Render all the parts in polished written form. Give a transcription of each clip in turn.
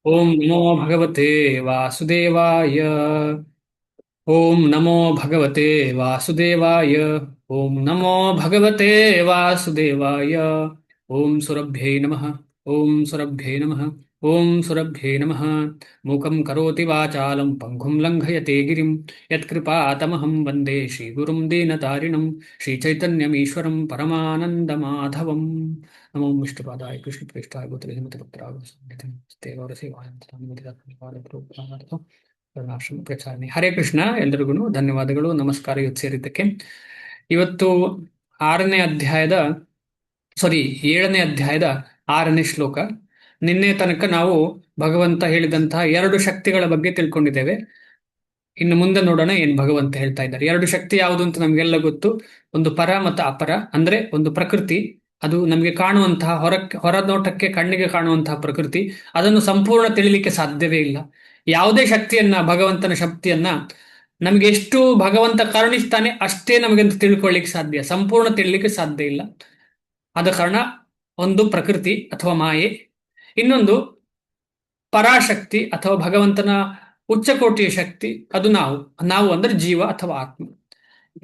ಓಂ ನಮೋ ಭಗವತೆ ವಾಸುದೇವಾಯ. ಓಂ ನಮೋ ಭಗವತೆ ವಾಸುದೇವಾಯ. ಓಂ ನಮೋ ಭಗವತೆ ವಾಸುದೇವಾಯ. ಓಂ ಸುರಭ್ಯೈ ನಮಃ. ಓಂ ಸುರಭ್ಯೈ ನಮಃ. ಓಂ ಸುರಭ್ಯೈ ನಮಃ. ಮೂಕಂ ಕರೋತಿ ವಾಚಾಲಂ ಪಂಗುಂ ಲಂಘಯತೆ ಗಿರಿಂ ಯತ್ಕೃಪಾತಮಹಂ ವಂದೇ ಶ್ರೀಗುರುಂ ದೀನತಾರಿಣಂ ಶ್ರೀಚೈತನ್ಯಮೀಶ್ವರಂ ಪರಮಾನಂದಮಾಧವಂ. ನಮೋ ವಿಷ್ಣುಪಾದಾಯ ಕೃಷ್ಣಪ್ರೇಷ್ಠಾಯ ಗೋತ್ರಹಿಮತಪುತ್ರಾಶ್ರಮ ಪ್ರಚಾರಣೆ. ಹರೇ ಕೃಷ್ಣ. ಎಲ್ರಿಗೂ ಧನ್ಯವಾದಗಳು, ನಮಸ್ಕಾರ. ಇವತ್ತು ಸೇರಿದ್ದಕ್ಕೆ. ಇವತ್ತು ಆರನೇ ಅಧ್ಯಾಯದ ಸಾರಿ 7ನೇ ಅಧ್ಯಾಯದ 6ನೇ ಶ್ಲೋಕ. ನಿನ್ನೆ ತನಕ ನಾವು ಭಗವಂತ ಹೇಳಿದಂತಹ ಎರಡು ಶಕ್ತಿಗಳ ಬಗ್ಗೆ ತಿಳ್ಕೊಂಡಿದ್ದೇವೆ. ಇನ್ನು ಮುಂದೆ ನೋಡೋಣ ಏನ್ ಭಗವಂತ ಹೇಳ್ತಾ ಇದ್ದಾರೆ. ಎರಡು ಶಕ್ತಿ ಯಾವುದು ಅಂತ ನಮಗೆಲ್ಲ ಗೊತ್ತು. ಒಂದು ಪರ ಮತ್ತು ಅಪರ. ಅಂದ್ರೆ ಒಂದು ಪ್ರಕೃತಿ, ಅದು ನಮಗೆ ಕಾಣುವಂತಹ ಹೊರನೋಟಕ್ಕೆ ಕಣ್ಣಿಗೆ ಕಾಣುವಂತಹ ಪ್ರಕೃತಿ. ಅದನ್ನು ಸಂಪೂರ್ಣ ತಿಳಿಲಿಕ್ಕೆ ಸಾಧ್ಯವೇ ಇಲ್ಲ. ಯಾವುದೇ ಶಕ್ತಿಯನ್ನ, ಭಗವಂತನ ಶಕ್ತಿಯನ್ನ ನಮಗೆ ಎಷ್ಟು ಭಗವಂತ ಕರುಣಿಸ್ತಾನೆ ಅಷ್ಟೇ ನಮಗಂತ ತಿಳ್ಕೊಳ್ಳಿಕ್ಕೆ ಸಾಧ್ಯ, ಸಂಪೂರ್ಣ ತಿಳಿಲಿಕ್ಕೆ ಸಾಧ್ಯ ಇಲ್ಲ. ಆದ ಕಾರಣ ಒಂದು ಪ್ರಕೃತಿ ಅಥವಾ ಮಾಯೆ, ಇನ್ನೊಂದು ಪರಾಶಕ್ತಿ ಅಥವಾ ಭಗವಂತನ ಉಚ್ಚಕೋಟಿಯ ಶಕ್ತಿ, ಅದು ನಾವು. ನಾವು ಅಂದ್ರೆ ಜೀವ ಅಥವಾ ಆತ್ಮ.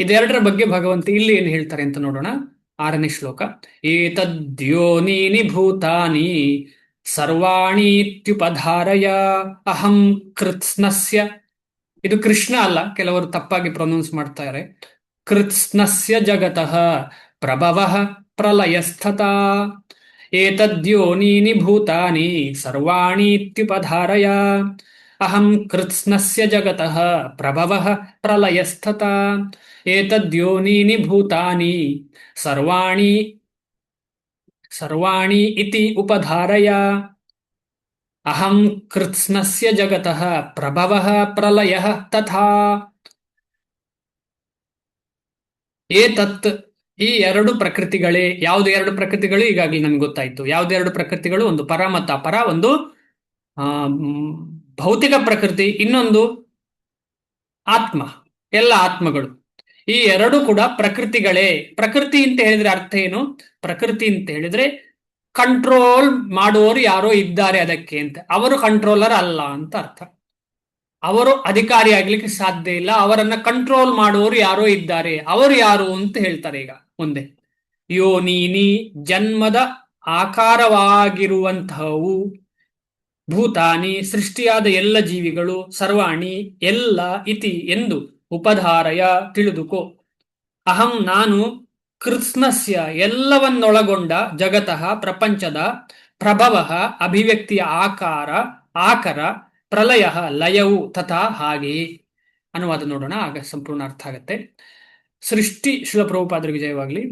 ಇದೆರಡರ ಬಗ್ಗೆ ಭಗವಂತ ಇಲ್ಲಿ ಏನು ಹೇಳ್ತಾರೆ ಅಂತ ನೋಡೋಣ. 6ನೇ ಶ್ಲೋಕ. ಏತದ್ಯೋನೀನಿ ಭೂತಾನಿ ಸರ್ವಾಣೀತ್ಯುಪಧಾರಯ ಅಹಂ ಕೃತ್ಸ್ನಸ್ಯ. ಇದು ಕೃಷ್ಣ ಅಲ್ಲ, ಕೆಲವರು ತಪ್ಪಾಗಿ ಪ್ರೊನೌನ್ಸ್ ಮಾಡ್ತಾರೆ. ಕೃತ್ಸ್ನಸ್ಯ ಜಗತಃ ಪ್ರಭವಃ ಪ್ರಲಯಸ್ಥತಾ. ಏತದ್ಯೋನೀನಿ ಭೂತಾನಿ ಸರ್ವಾಣೀತ್ಯುಪಧಾರಯ ಅಹಂ ಕೃತ್ಸ್ನಸ್ಯ ಜಗತಃ ಪ್ರಭವಃ ಪ್ರಲಯಸ್ಥತಾ. ಏತದ್ಯೋನೀನಿ ಭೂತಾನಿ ಸರ್ವಾಣಿ ಸರ್ವಾಣಿ ಇತಿ ಉಪಧಾರಯ ಅಹಂ ಕೃತ್ಸ್ನಸ್ಯ ಜಗತಃ ಪ್ರಭವಃ ಪ್ರಲಯಃ ತಥಾ. ಏತತ್, ಈ ಎರಡು ಪ್ರಕೃತಿಗಳೇ. ಯಾವುದು ಎರಡು ಪ್ರಕೃತಿಗಳು? ಈಗಾಗಲೇ ನಮ್ಗೆ ಗೊತ್ತಾಯ್ತು. ಯಾವ್ದು ಎರಡು ಪ್ರಕೃತಿಗಳು? ಒಂದು ಪರ ಮತ್ತು ಅಪರ. ಒಂದು ಆ ಭೌತಿಕ ಪ್ರಕೃತಿ, ಇನ್ನೊಂದು ಆತ್ಮ. ಎಲ್ಲ ಆತ್ಮಗಳು ಈ ಎರಡು ಕೂಡ ಪ್ರಕೃತಿಗಳೇ. ಪ್ರಕೃತಿ ಅಂತ ಹೇಳಿದ್ರೆ ಅರ್ಥ ಏನು? ಪ್ರಕೃತಿ ಅಂತ ಹೇಳಿದ್ರೆ ಕಂಟ್ರೋಲ್ ಮಾಡುವವರು ಯಾರೋ ಇದ್ದಾರೆ ಅದಕ್ಕೆ ಅಂತ. ಅವರು ಕಂಟ್ರೋಲರ್ ಅಲ್ಲ ಅಂತ ಅರ್ಥ. ಅವರು ಅಧಿಕಾರಿ ಆಗ್ಲಿಕ್ಕೆ ಸಾಧ್ಯ ಇಲ್ಲ. ಅವರನ್ನ ಕಂಟ್ರೋಲ್ ಮಾಡುವವರು ಯಾರೋ ಇದ್ದಾರೆ. ಅವರು ಯಾರು ಅಂತ ಹೇಳ್ತಾರೆ ಈಗ ಮುಂದೆ. ಯೋನೀನಿ, ಜನ್ಮದ ಆಕಾರವಾಗಿರುವಂತಹವು. ಭೂತಾನಿ, ಸೃಷ್ಟಿಯಾದ ಎಲ್ಲ ಜೀವಿಗಳು. ಸರ್ವಾಣಿ, ಎಲ್ಲ. ಇತಿ, ಎಂದು. ಉಪಧಾರಯ, ತಿಳಿದುಕೋ. ಅಹಂ, ನಾನು. ಕೃತ್ಸ್ನಸ್ಯ, ಎಲ್ಲವನ್ನೊಳಗೊಂಡ. ಜಗತಃ, ಪ್ರಪಂಚದ. ಪ್ರಭವ, ಅಭಿವ್ಯಕ್ತಿಯ ಆಕಾರ, ಆಕರ. ಪ್ರಲಯ, ಲಯವು. ತಥಾ, ಹಾಗೆಯೇ. ಅನುವಾದ ನೋಡೋಣ, ಆಗ ಸಂಪೂರ್ಣ ಅರ್ಥ ಆಗತ್ತೆ. ಸೃಷ್ಟಿ, ಶಿಲ ಪ್ರಭುಪಾದರಿಗೆ ವಿಜಯವಾಗಲಿ.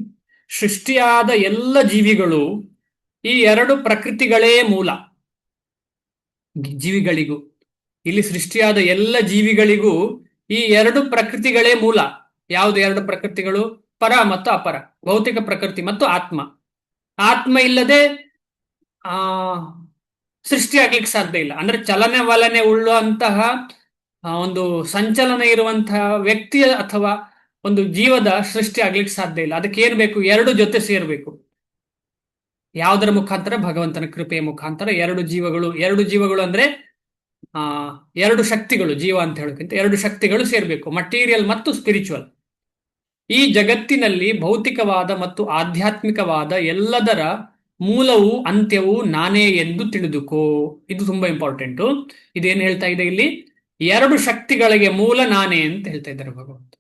ಸೃಷ್ಟಿಯಾದ ಎಲ್ಲ ಜೀವಿಗಳು ಈ ಎರಡು ಪ್ರಕೃತಿಗಳೇ ಮೂಲ. ಜೀವಿಗಳಿಗೂ, ಇಲ್ಲಿ ಸೃಷ್ಟಿಯಾದ ಎಲ್ಲ ಜೀವಿಗಳಿಗೂ ಈ ಎರಡು ಪ್ರಕೃತಿಗಳೇ ಮೂಲ. ಯಾವುದು ಎರಡು ಪ್ರಕೃತಿಗಳು? ಪರ ಮತ್ತು ಅಪರ. ಭೌತಿಕ ಪ್ರಕೃತಿ ಮತ್ತು ಆತ್ಮ. ಆತ್ಮ ಇಲ್ಲದೆ ಆ ಸೃಷ್ಟಿ ಆಗ್ಲಿಕ್ಕೆ ಸಾಧ್ಯ ಇಲ್ಲ. ಅಂದ್ರೆ ಚಲನೆ ವಲನೆ ಉಳ್ಳುವಂತಹ ಒಂದು ಸಂಚಲನ ಇರುವಂತಹ ವ್ಯಕ್ತಿಯ ಅಥವಾ ಒಂದು ಜೀವದ ಸೃಷ್ಟಿ ಆಗ್ಲಿಕ್ಕೆ ಸಾಧ್ಯ ಇಲ್ಲ. ಅದಕ್ಕೆ ಏನ್ ಬೇಕು? ಎರಡು ಜೊತೆ ಸೇರ್ಬೇಕು. ಯಾವುದರ ಮುಖಾಂತರ? ಭಗವಂತನ ಕೃಪೆಯ ಮುಖಾಂತರ. ಎರಡು ಜೀವಗಳು, ಎರಡು ಜೀವಗಳು ಅಂದ್ರೆ ಎರಡು ಶಕ್ತಿಗಳು. ಜೀವ ಅಂತ ಹೇಳೋಕ್ಕಿಂತ ಎರಡು ಶಕ್ತಿಗಳು ಸೇರ್ಬೇಕು, ಮಟೀರಿಯಲ್ ಮತ್ತು ಸ್ಪಿರಿಚುವಲ್. ಈ ಜಗತ್ತಿನಲ್ಲಿ ಭೌತಿಕವಾದ ಮತ್ತು ಆಧ್ಯಾತ್ಮಿಕವಾದ ಎಲ್ಲದರ ಮೂಲವೂ ಅಂತ್ಯವೂ ನಾನೇ ಎಂದು ತಿಳಿದುಕೋ. ಇದು ತುಂಬಾ ಇಂಪಾರ್ಟೆಂಟು. ಇದೇನು ಹೇಳ್ತಾ ಇದೆ ಇಲ್ಲಿ? ಎರಡು ಶಕ್ತಿಗಳಿಗೆ ಮೂಲ ನಾನೇ ಅಂತ ಹೇಳ್ತಾ ಇದ್ದಾರೆ ಭಗವಂತ.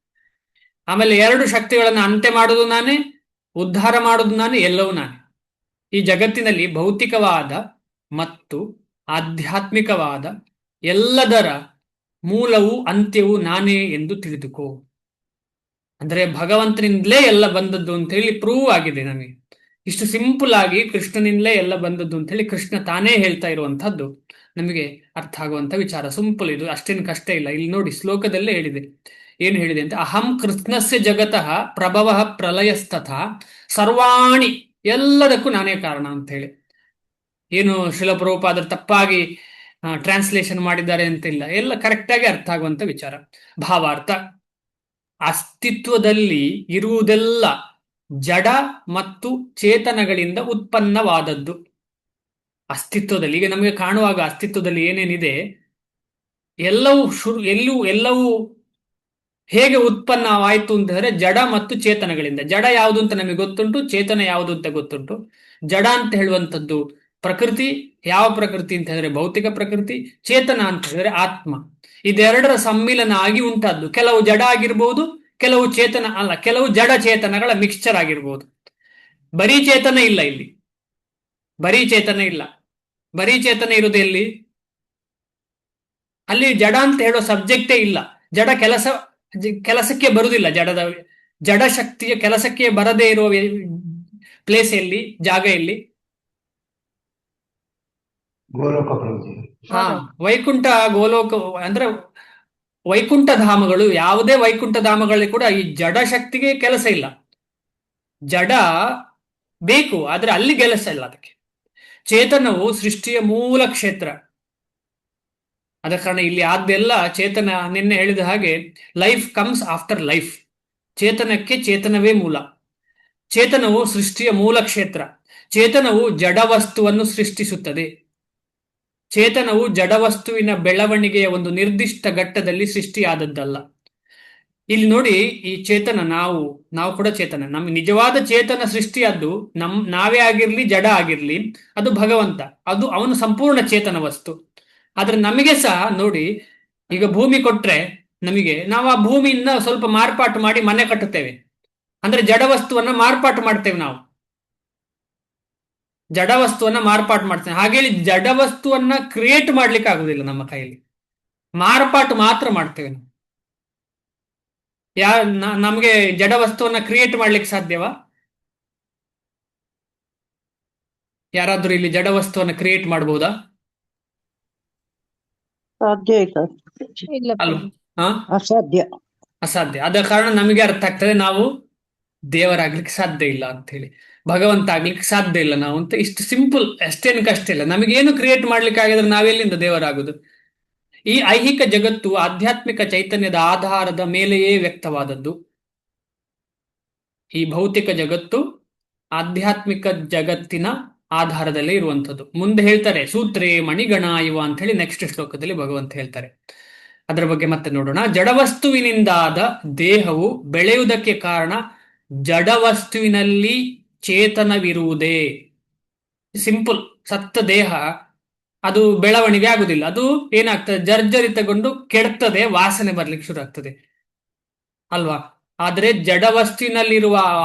ಆಮೇಲೆ ಎರಡು ಶಕ್ತಿಗಳನ್ನ ಅಂತ್ಯ ಮಾಡೋದು ನಾನೇ, ಉದ್ಧಾರ ಮಾಡೋದು ನಾನೇ, ಎಲ್ಲವೂ ನಾನೇ. ಈ ಜಗತ್ತಿನಲ್ಲಿ ಭೌತಿಕವಾದ ಮತ್ತು ಆಧ್ಯಾತ್ಮಿಕವಾದ ಎಲ್ಲದರ ಮೂಲವೂ ಅಂತ್ಯವೂ ನಾನೇ ಎಂದು ತಿಳಿದುಕೋ. ಅಂದ್ರೆ ಭಗವಂತನಿಂದಲೇ ಎಲ್ಲ ಬಂದದ್ದು ಅಂತ ಹೇಳಿ ಪ್ರೂವ್ ಆಗಿದೆ ನಮಗೆ. ಇಷ್ಟು ಸಿಂಪಲ್ ಆಗಿ ಕೃಷ್ಣನಿಂದಲೇ ಎಲ್ಲ ಬಂದದ್ದು ಅಂತ ಹೇಳಿ ಕೃಷ್ಣ ತಾನೇ ಹೇಳ್ತಾ ಇರುವಂತಹದ್ದು ನಮಗೆ ಅರ್ಥ ಆಗುವಂತ ವಿಚಾರ. ಸಿಂಪಲ್ ಇದು, ಅಷ್ಟೇನು ಕಷ್ಟ ಇಲ್ಲ. ಇಲ್ಲಿ ನೋಡಿ, ಶ್ಲೋಕದಲ್ಲೇ ಹೇಳಿದೆ. ಏನು ಹೇಳಿದೆ ಅಂತ? ಅಹಂ ಕೃಷ್ಣಸ್ಯ ಜಗತಃ ಪ್ರಭವ ಪ್ರಲಯಸ್ತಥ ಸರ್ವಾಣಿ, ಎಲ್ಲದಕ್ಕೂ ನಾನೇ ಕಾರಣ ಅಂತ ಹೇಳಿ. ಏನು ಶಿಲ ಪ್ರಭುಪಾದರು ತಪ್ಪಾಗಿ ಟ್ರಾನ್ಸ್ಲೇಷನ್ ಮಾಡಿದ್ದಾರೆ ಅಂತಿಲ್ಲ, ಎಲ್ಲ ಕರೆಕ್ಟಾಗಿ ಅರ್ಥ ಆಗುವಂತ ವಿಚಾರ. ಭಾವಾರ್ಥ: ಅಸ್ತಿತ್ವದಲ್ಲಿ ಇರುವುದೆಲ್ಲ ಜಡ ಮತ್ತು ಚೇತನಗಳಿಂದ ಉತ್ಪನ್ನವಾದದ್ದು. ಅಸ್ತಿತ್ವದಲ್ಲಿ, ಈಗ ನಮಗೆ ಕಾಣುವಾಗ ಅಸ್ತಿತ್ವದಲ್ಲಿ ಏನೇನಿದೆ ಎಲ್ಲವೂ ಎಲ್ಲವೂ ಹೇಗೆ ಉತ್ಪನ್ನವಾಯಿತು ಅಂತಂದ್ರೆ ಜಡ ಮತ್ತು ಚೇತನಗಳಿಂದ. ಜಡ ಯಾವುದು ಅಂತ ನಮಗೆ ಗೊತ್ತುಂಟು, ಚೇತನ ಯಾವುದು ಅಂತ ಗೊತ್ತುಂಟು. ಜಡ ಅಂತ ಹೇಳುವಂಥದ್ದು ಪ್ರಕೃತಿ. ಯಾವ ಪ್ರಕೃತಿ ಅಂತ ಹೇಳಿದ್ರೆ ಭೌತಿಕ ಪ್ರಕೃತಿ. ಚೇತನ ಅಂತ ಹೇಳಿದ್ರೆ ಆತ್ಮ. ಇದೆರಡರ ಸಮ್ಮಿಲನ ಆಗಿ ಉಂಟದ್ದು. ಕೆಲವು ಜಡ ಆಗಿರ್ಬೋದು, ಕೆಲವು ಚೇತನ ಅಲ್ಲ, ಕೆಲವು ಜಡ ಚೇತನಗಳ ಮಿಕ್ಸ್ಚರ್ ಆಗಿರ್ಬೋದು. ಬರೀ ಚೇತನ ಇಲ್ಲ ಇಲ್ಲಿ, ಬರೀ ಚೇತನ ಇಲ್ಲ. ಬರೀ ಚೇತನ ಇರುವುದು ಎಲ್ಲಿ? ಅಲ್ಲಿ ಜಡ ಅಂತ ಹೇಳೋ ಸಬ್ಜೆಕ್ಟೇ ಇಲ್ಲ. ಜಡ ಕೆಲಸಕ್ಕೆ ಬರುವುದಿಲ್ಲ. ಜಡ ಶಕ್ತಿಯ ಕೆಲಸಕ್ಕೆ ಬರದೇ ಇರುವ ಪ್ಲೇಸ್ ಎಲ್ಲಿ, ಜಾಗ ಎಲ್ಲಿ? ಗೋಲೋಕ. ಹಾ, ವೈಕುಂಠ, ಗೋಲೋಕ ಅಂದ್ರೆ ವೈಕುಂಠ ಧಾಮಗಳು. ಯಾವುದೇ ವೈಕುಂಠ ಧಾಮಗಳಲ್ಲಿ ಕೂಡ ಈ ಜಡ ಶಕ್ತಿಗೆ ಕೆಲಸ ಇಲ್ಲ. ಜಡ ಬೇಕು, ಆದ್ರೆ ಅಲ್ಲಿ ಕೆಲಸ ಇಲ್ಲ ಅದಕ್ಕೆ. ಚೇತನವು ಸೃಷ್ಟಿಯ ಮೂಲ ಕ್ಷೇತ್ರ. ಆದ ಕಾರಣ ಇಲ್ಲಿ ಆದ್ದೆಲ್ಲ ಚೇತನ. ನಿನ್ನೆ ಹೇಳಿದ ಹಾಗೆ ಲೈಫ್ ಕಮ್ಸ್ ಆಫ್ಟರ್ ಲೈಫ್. ಚೇತನಕ್ಕೆ ಚೇತನವೇ ಮೂಲ. ಚೇತನವು ಸೃಷ್ಟಿಯ ಮೂಲ ಕ್ಷೇತ್ರ. ಚೇತನವು ಜಡವಸ್ತುವನ್ನು ಸೃಷ್ಟಿಸುತ್ತದೆ. ಚೇತನವು ಜಡವಸ್ತುವಿನ ಬೆಳವಣಿಗೆಯ ಒಂದು ನಿರ್ದಿಷ್ಟ ಘಟ್ಟದಲ್ಲಿ ಸೃಷ್ಟಿಯಾದದ್ದಲ್ಲ. ಇಲ್ಲಿ ನೋಡಿ, ಈ ಚೇತನ, ನಾವು ಕೂಡ ಚೇತನ. ನಮ್ಮ ನಿಜವಾದ ಚೇತನ ಸೃಷ್ಟಿಯಾದ್ದು ನಾವೇ ಆಗಿರ್ಲಿ, ಜಡ ಆಗಿರ್ಲಿ, ಅದು ಭಗವಂತ. ಅದು ಅವನು ಸಂಪೂರ್ಣ ಚೇತನ ವಸ್ತು. ಆದ್ರೆ ನಮಗೆ ಸಹ ನೋಡಿ, ಈಗ ಭೂಮಿ ಕೊಟ್ರೆ ನಮಗೆ, ನಾವು ಆ ಭೂಮಿಯಿಂದ ಸ್ವಲ್ಪ ಮಾರ್ಪಾಟು ಮಾಡಿ ಮನೆ ಕಟ್ಟುತ್ತೇವೆ. ಅಂದ್ರೆ ಜಡ ವಸ್ತುವನ್ನ ಮಾರ್ಪಾಟು ಮಾಡ್ತೇವೆ. ನಾವು ಜಡ ವಸ್ತುವನ್ನ ಮಾರ್ಪಾಟು ಮಾಡ್ತೇವೆ. ಹಾಗೇಳಿ ಜಡ ವಸ್ತುವನ್ನ ಕ್ರಿಯೇಟ್ ಮಾಡ್ಲಿಕ್ಕೆ ಆಗುದಿಲ್ಲ ನಮ್ಮ ಕೈಯಲ್ಲಿ. ಮಾರ್ಪಾಟು ಮಾತ್ರ ಮಾಡ್ತೇವೆ ನಾವು. ನಮಗೆ ಜಡ ವಸ್ತುವನ್ನ ಕ್ರಿಯೇಟ್ ಮಾಡ್ಲಿಕ್ಕೆ ಸಾಧ್ಯವಾ? ಯಾರಾದ್ರೂ ಇಲ್ಲಿ ಜಡ ವಸ್ತುವನ್ನ ಕ್ರಿಯೇಟ್ ಮಾಡಬಹುದಾ? ಸಾಧ್ಯ ಅಲ್ವಾ? ಹಾ, ಅಸಾಧ್ಯ. ಅಸಾಧ್ಯ. ಆದ ಕಾರಣ ನಮಗೆ ಅರ್ಥ ಆಗ್ತದೆ ನಾವು ದೇವರಾಗ್ಲಿಕ್ಕೆ ಸಾಧ್ಯ ಇಲ್ಲ ಅಂತ ಹೇಳಿ, ಭಗವಂತ ಆಗ್ಲಿಕ್ಕೆ ಸಾಧ್ಯ ಇಲ್ಲ ನಾವು ಅಂತ. ಇಷ್ಟು ಸಿಂಪಲ್, ಅಷ್ಟೇನು ಕಷ್ಟ ಇಲ್ಲ. ನಮಗೇನು ಕ್ರಿಯೇಟ್ ಮಾಡ್ಲಿಕ್ಕೆ ಆಗಿದ್ರೆ ನಾವೆಲ್ಲಿಂದ ದೇವರಾಗುದು? ಈ ಐಹಿಕ ಜಗತ್ತು ಆಧ್ಯಾತ್ಮಿಕ ಚೈತನ್ಯದ ಆಧಾರದ ಮೇಲೆಯೇ ವ್ಯಕ್ತವಾದದ್ದು. ಈ ಭೌತಿಕ ಜಗತ್ತು ಆಧ್ಯಾತ್ಮಿಕ ಜಗತ್ತಿನ ಆಧಾರದಲ್ಲೇ ಇರುವಂಥದ್ದು. ಮುಂದೆ ಹೇಳ್ತಾರೆ, ಸೂತ್ರೇ ಮಣಿಗಣ ಇವ ಅಂತ ಹೇಳಿ ನೆಕ್ಸ್ಟ್ ಶ್ಲೋಕದಲ್ಲಿ ಭಗವಂತ ಹೇಳ್ತಾರೆ. ಅದರ ಬಗ್ಗೆ ಮತ್ತೆ ನೋಡೋಣ. ಜಡವಸ್ತುವಿನಿಂದಾದ ದೇಹವು ಬೆಳೆಯುವುದಕ್ಕೆ ಕಾರಣ ಜಡವಸ್ತುವಿನಲ್ಲಿ ಚೇತನವಿರುವುದೇ. ಸಿಂಪಲ್. ಸತ್ತ ದೇಹ ಅದು ಬೆಳವಣಿಗೆ ಆಗುದಿಲ್ಲ. ಅದು ಏನಾಗ್ತದೆ, ಜರ್ಜರಿತಗೊಂಡು ಕೆಡ್ತದೆ, ವಾಸನೆ ಬರ್ಲಿಕ್ಕೆ ಶುರು ಆಗ್ತದೆ ಅಲ್ವಾ? ಆದ್ರೆ ಜಡವಸ್ತುವಿನಲ್ಲಿರುವ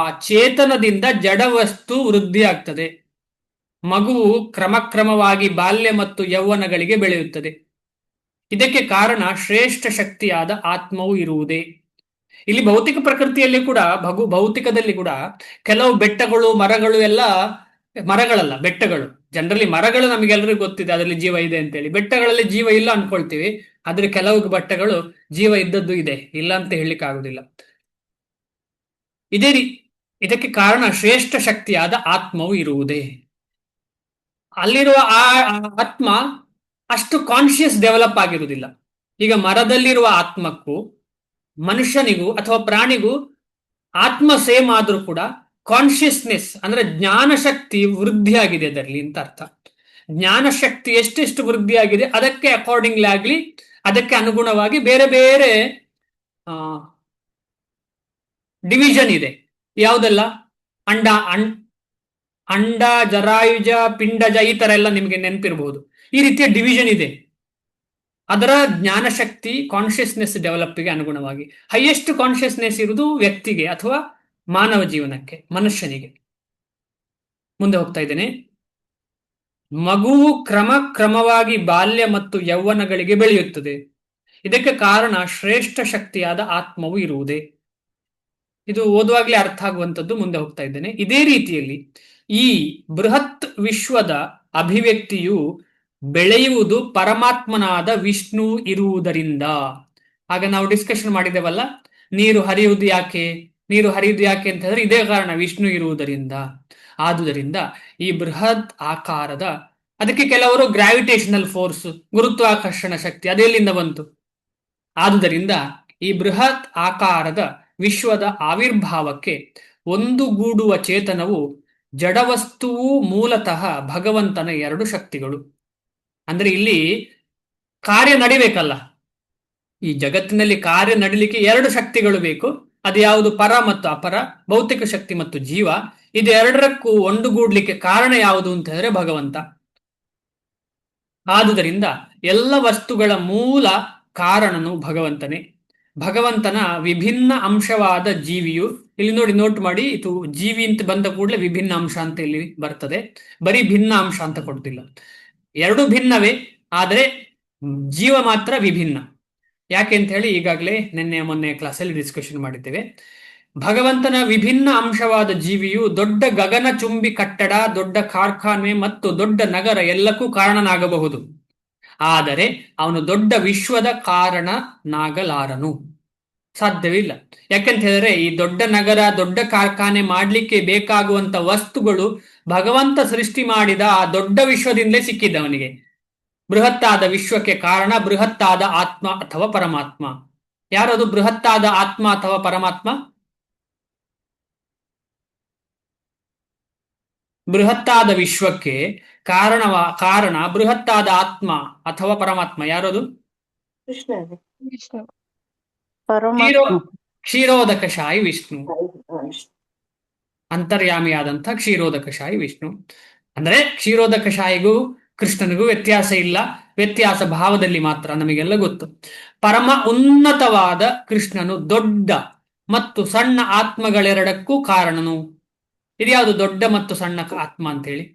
ಚೇತನದಿಂದ ಜಡವಸ್ತು ವೃದ್ಧಿ ಆಗ್ತದೆ. ಮಗುವು ಕ್ರಮಕ್ರಮವಾಗಿ ಬಾಲ್ಯ ಮತ್ತು ಯೌವನಗಳಿಗೆ ಬೆಳೆಯುತ್ತದೆ. ಇದಕ್ಕೆ ಕಾರಣ ಶ್ರೇಷ್ಠ ಶಕ್ತಿಯಾದ ಆತ್ಮವು ಇರುವುದೇ. ಇಲ್ಲಿ ಭೌತಿಕ ಪ್ರಕೃತಿಯಲ್ಲಿ ಕೂಡ, ಭೌತಿಕದಲ್ಲಿ ಕೂಡ ಕೆಲವು ಬೆಟ್ಟಗಳು, ಮರಗಳು ಎಲ್ಲ ಮರಗಳಲ್ಲ, ಬೆಟ್ಟಗಳು. ಜನರಲಿ ಮರಗಳು ನಮಗೆಲ್ಲರಿಗೂ ಗೊತ್ತಿದೆ, ಅದರಲ್ಲಿ ಜೀವ ಇದೆ ಅಂತೇಳಿ. ಬೆಟ್ಟಗಳಲ್ಲಿ ಜೀವ ಇಲ್ಲ ಅನ್ಕೊಳ್ತೀವಿ, ಆದ್ರೆ ಕೆಲವು ಬೆಟ್ಟಗಳು ಜೀವ ಇದ್ದದ್ದು ಇದೆ, ಇಲ್ಲ ಅಂತ ಹೇಳಲಿಕ್ಕೆ ಆಗುದಿಲ್ಲ. ಇದಕ್ಕೆ ಕಾರಣ ಶ್ರೇಷ್ಠ ಶಕ್ತಿಯಾದ ಆತ್ಮವು ಇರುವುದೇ. ಅಲ್ಲಿರುವ ಆ ಆತ್ಮ ಅಷ್ಟು ಕಾನ್ಶಿಯಸ್ ಡೆವಲಪ್ ಆಗಿರುವುದಿಲ್ಲ. ಈಗ ಮರದಲ್ಲಿರುವ ಆತ್ಮಕ್ಕೂ ಮನುಷ್ಯನಿಗೂ ಅಥವಾ ಪ್ರಾಣಿಗೂ ಆತ್ಮ ಸೇಮ್ ಆದ್ರೂ ಕೂಡ ಕಾನ್ಶಿಯಸ್ನೆಸ್ ಅಂದ್ರೆ ಜ್ಞಾನಶಕ್ತಿ ವೃದ್ಧಿಯಾಗಿದೆ ಅದರಲ್ಲಿ ಅಂತ ಅರ್ಥ. ಜ್ಞಾನಶಕ್ತಿ ಎಷ್ಟೆಷ್ಟು ವೃದ್ಧಿಯಾಗಿದೆ ಅದಕ್ಕೆ ಅಕಾರ್ಡಿಂಗ್ಲಿ ಆಗ್ಲಿ, ಅದಕ್ಕೆ ಅನುಗುಣವಾಗಿ ಬೇರೆ ಬೇರೆ ಡಿವಿಷನ್ ಇದೆ. ಯಾವುದೆಲ್ಲ? ಅಂಡ, ಜರಾಯುಜ, ಪಿಂಡಜ, ಈ ತರ ಎಲ್ಲ ನಿಮಗೆ ನೆನಪಿರಬಹುದು. ಈ ರೀತಿಯ ಡಿವಿಷನ್ ಇದೆ. ಅದರ ಜ್ಞಾನಶಕ್ತಿ ಕಾನ್ಶಿಯಸ್ನೆಸ್ ಡೆವಲಪ್ಗೆ ಅನುಗುಣವಾಗಿ. ಹೈಯೆಸ್ಟ್ ಕಾನ್ಶಿಯಸ್ನೆಸ್ ಇರುವುದು ವ್ಯಕ್ತಿಗೆ ಅಥವಾ ಮಾನವ ಜೀವನಕ್ಕೆ, ಮನುಷ್ಯನಿಗೆ. ಮುಂದೆ ಹೋಗ್ತಾ ಇದ್ದೇನೆ. ಮಗುವು ಕ್ರಮವಾಗಿ ಬಾಲ್ಯ ಮತ್ತು ಯೌವನಗಳಿಗೆ ಬೆಳೆಯುತ್ತದೆ. ಇದಕ್ಕೆ ಕಾರಣ ಶ್ರೇಷ್ಠ ಶಕ್ತಿಯಾದ ಆತ್ಮವು ಇರುವುದೇ. ಇದು ಓದುವಾಗಲೇ ಅರ್ಥ ಆಗುವಂಥದ್ದು. ಮುಂದೆ ಹೋಗ್ತಾ ಇದ್ದೇನೆ. ಇದೇ ರೀತಿಯಲ್ಲಿ ಈ ಬೃಹತ್ ವಿಶ್ವದ ಅಭಿವ್ಯಕ್ತಿಯು ಬೆಳೆಯುವುದು ಪರಮಾತ್ಮನಾದ ವಿಷ್ಣು ಇರುವುದರಿಂದ. ಆಗ ನಾವು ಡಿಸ್ಕಷನ್ ಮಾಡಿದೆವಲ್ಲ, ನೀರು ಹರಿಯುವುದು ಯಾಕೆ ಅಂತ ಹೇಳಿದ್ರೆ ಇದೇ ಕಾರಣ, ವಿಷ್ಣು ಇರುವುದರಿಂದ. ಆದುದರಿಂದ ಈ ಬೃಹತ್ ಆಕಾರದ, ಅದಕ್ಕೆ ಕೆಲವರು ಗ್ರಾವಿಟೇಷನಲ್ ಫೋರ್ಸ್, ಗುರುತ್ವಾಕರ್ಷಣ ಶಕ್ತಿ ಅದೆಲ್ಲಿಂದ ಬಂತು? ಆದುದರಿಂದ ಈ ಬೃಹತ್ ಆಕಾರದ ವಿಶ್ವದ ಆವಿರ್ಭಾವಕ್ಕೆ ಒಂದುಗೂಡುವ ಚೇತನವು ಜಡವಸ್ತುವು ಮೂಲತಃ ಭಗವಂತನ ಎರಡು ಶಕ್ತಿಗಳು. ಅಂದ್ರೆ ಇಲ್ಲಿ ಕಾರ್ಯ ನಡಿಬೇಕಲ್ಲ, ಈ ಜಗತ್ತಿನಲ್ಲಿ ಕಾರ್ಯ ನಡಿಲಿಕ್ಕೆ ಎರಡು ಶಕ್ತಿಗಳು ಬೇಕು. ಅದು ಯಾವುದು? ಪರ ಮತ್ತು ಅಪರ, ಭೌತಿಕ ಶಕ್ತಿ ಮತ್ತು ಜೀವ. ಇದೆರಡರಕ್ಕೂ ಒಂದುಗೂಡ್ಲಿಕ್ಕೆ ಕಾರಣ ಯಾವುದು ಅಂತ ಹೇಳಿದ್ರೆ ಭಗವಂತ. ಆದುದರಿಂದ ಎಲ್ಲ ವಸ್ತುಗಳ ಮೂಲ ಕಾರಣನು ಭಗವಂತನೇ. ಭಗವಂತನ ವಿಭಿನ್ನ ಅಂಶವಾದ ಜೀವಿಯು, ಇಲ್ಲಿ ನೋಡಿ, ನೋಟ್ ಮಾಡಿ, ಇದು ಜೀವಿ ಅಂತ ಬಂದ ಕೂಡಲೇ ವಿಭಿನ್ನ ಅಂಶ ಅಂತ ಇಲ್ಲಿ ಬರ್ತದೆ, ಬರೀ ಭಿನ್ನ ಅಂಶ ಅಂತ ಕೊಡ್ತಿಲ್ಲ. ಎರಡು ಭಿನ್ನವೇ, ಆದರೆ ಜೀವ ಮಾತ್ರ ವಿಭಿನ್ನ. ಯಾಕೆ ಅಂತ ಹೇಳಿ ಈಗಾಗಲೇ ನಿನ್ನೆ ಮೊನ್ನೆ ಕ್ಲಾಸಲ್ಲಿ ಡಿಸ್ಕಷನ್ ಮಾಡಿದ್ದೇವೆ. ಭಗವಂತನ ವಿಭಿನ್ನ ಅಂಶವಾದ ಜೀವಿಯು ದೊಡ್ಡ ಗಗನಚುಂಬಿ ಕಟ್ಟಡ, ದೊಡ್ಡ ಕಾರ್ಖಾನೆ ಮತ್ತು ದೊಡ್ಡ ನಗರ ಎಲ್ಲಕ್ಕೂ ಕಾರಣನಾಗಬಹುದು. ಆದರೆ ಅವನು ದೊಡ್ಡ ವಿಶ್ವದ ಕಾರಣನಾಗಲಾರನು, ಸಾಧ್ಯವಿಲ್ಲ. ಯಾಕೆಂತ ಹೇಳಿದ್ರೆ ಈ ದೊಡ್ಡ ನಗರ, ದೊಡ್ಡ ಕಾರ್ಖಾನೆ ಮಾಡಲಿಕ್ಕೆ ಬೇಕಾಗುವಂತ ವಸ್ತುಗಳು ಭಗವಂತ ಸೃಷ್ಟಿ ಮಾಡಿದ ಆ ದೊಡ್ಡ ವಿಶ್ವದಿಂದಲೇ ಸಿಕ್ಕಿದ್ದವನಿಗೆ. ಬೃಹತ್ತಾದ ವಿಶ್ವಕ್ಕೆ ಕಾರಣ ಬೃಹತ್ತಾದ ಆತ್ಮ ಅಥವಾ ಪರಮಾತ್ಮ. ಯಾರದು ಬೃಹತ್ತಾದ ಆತ್ಮ ಅಥವಾ ಪರಮಾತ್ಮ? ಬೃಹತ್ತಾದ ವಿಶ್ವಕ್ಕೆ ಕಾರಣ ಬೃಹತ್ತಾದ ಆತ್ಮ ಅಥವಾ ಪರಮಾತ್ಮ. ಯಾರದು? ಕ್ಷೀರೋದಕಶಾಯಿ ವಿಷ್ಣು, ಅಂತರ್ಯಾಮಿಯಾದಂಥ ಕ್ಷೀರೋದಕಶಾಯಿ ವಿಷ್ಣು. ಅಂದ್ರೆ ಕ್ಷೀರೋದಕಶಾಯಿಗೂ ಕೃಷ್ಣನಿಗೂ ವ್ಯತ್ಯಾಸ ಇಲ್ಲ, ವ್ಯತ್ಯಾಸ ಭಾವದಲ್ಲಿ ಮಾತ್ರ, ನಮಗೆಲ್ಲ ಗೊತ್ತು. ಪರಮ ಉನ್ನತವಾದ ಕೃಷ್ಣನು ದೊಡ್ಡ ಮತ್ತು ಸಣ್ಣ ಆತ್ಮಗಳೆರಡಕ್ಕೂ ಕಾರಣನು. ಇದ್ಯಾವುದು ದೊಡ್ಡ ಮತ್ತು ಸಣ್ಣ ಆತ್ಮ ಅಂತ ಹೇಳಿ?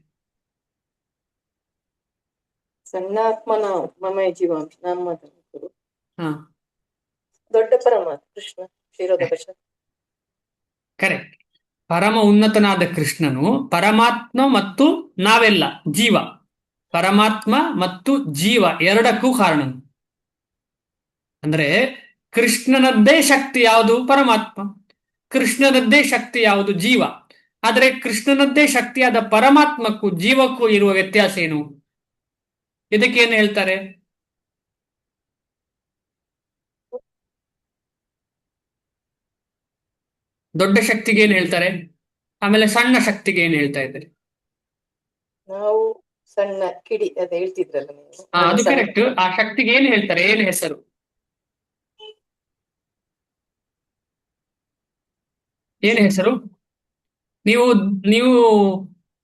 ಸಣ್ಣ ಆತ್ಮನ ಮಮಯ ಜೀವಾಂಶ ನಮ್ಮ ಹಾ, ದೊಡ್ಡ ಪರಮಾತ್ಮ ಕೃಷ್ಣ ಕ್ಷೀರೋದಕಶ. ಕರೆಕ್ಟ್. ಪರಮ ಉನ್ನತನಾದ ಕೃಷ್ಣನು ಪರಮಾತ್ಮ ಮತ್ತು ನಾವೆಲ್ಲ ಜೀವ, ಪರಮಾತ್ಮ ಮತ್ತು ಜೀವ ಎರಡಕ್ಕೂ ಕಾರಣನು. ಅಂದ್ರೆ ಕೃಷ್ಣನದ್ದೇ ಶಕ್ತಿ ಯಾವುದು? ಪರಮಾತ್ಮ. ಕೃಷ್ಣನದ್ದೇ ಶಕ್ತಿ ಯಾವುದು? ಜೀವ. ಆದರೆ ಕೃಷ್ಣನದ್ದೇ ಶಕ್ತಿಯಾದ ಪರಮಾತ್ಮಕ್ಕೂ ಜೀವಕ್ಕೂ ಇರುವ ವ್ಯತ್ಯಾಸ ಏನು? ಇದಕ್ಕೇನು ಹೇಳ್ತಾರೆ? ದೊಡ್ಡ ಶಕ್ತಿಗೆ ಏನ್ ಹೇಳ್ತಾರೆ? ಆಮೇಲೆ ಸಣ್ಣ ಶಕ್ತಿಗೆ ಏನ್ ಹೇಳ್ತಾ ಇದ್ದಾರೆ? ನಾವು ಸಣ್ಣ ಕಿಡಿ ಅದ ಹೇಳ್ತಿದ್ರಲ್ಲ ನೀವು. ಅದು ಕರೆಕ್ಟ್. ಆ ಶಕ್ತಿಗೆ ಏನ್ ಹೇಳ್ತಾರೆ? ಏನ್ ಹೆಸರು? ಏನ್ ಹೆಸರು? ನೀವು ನೀವು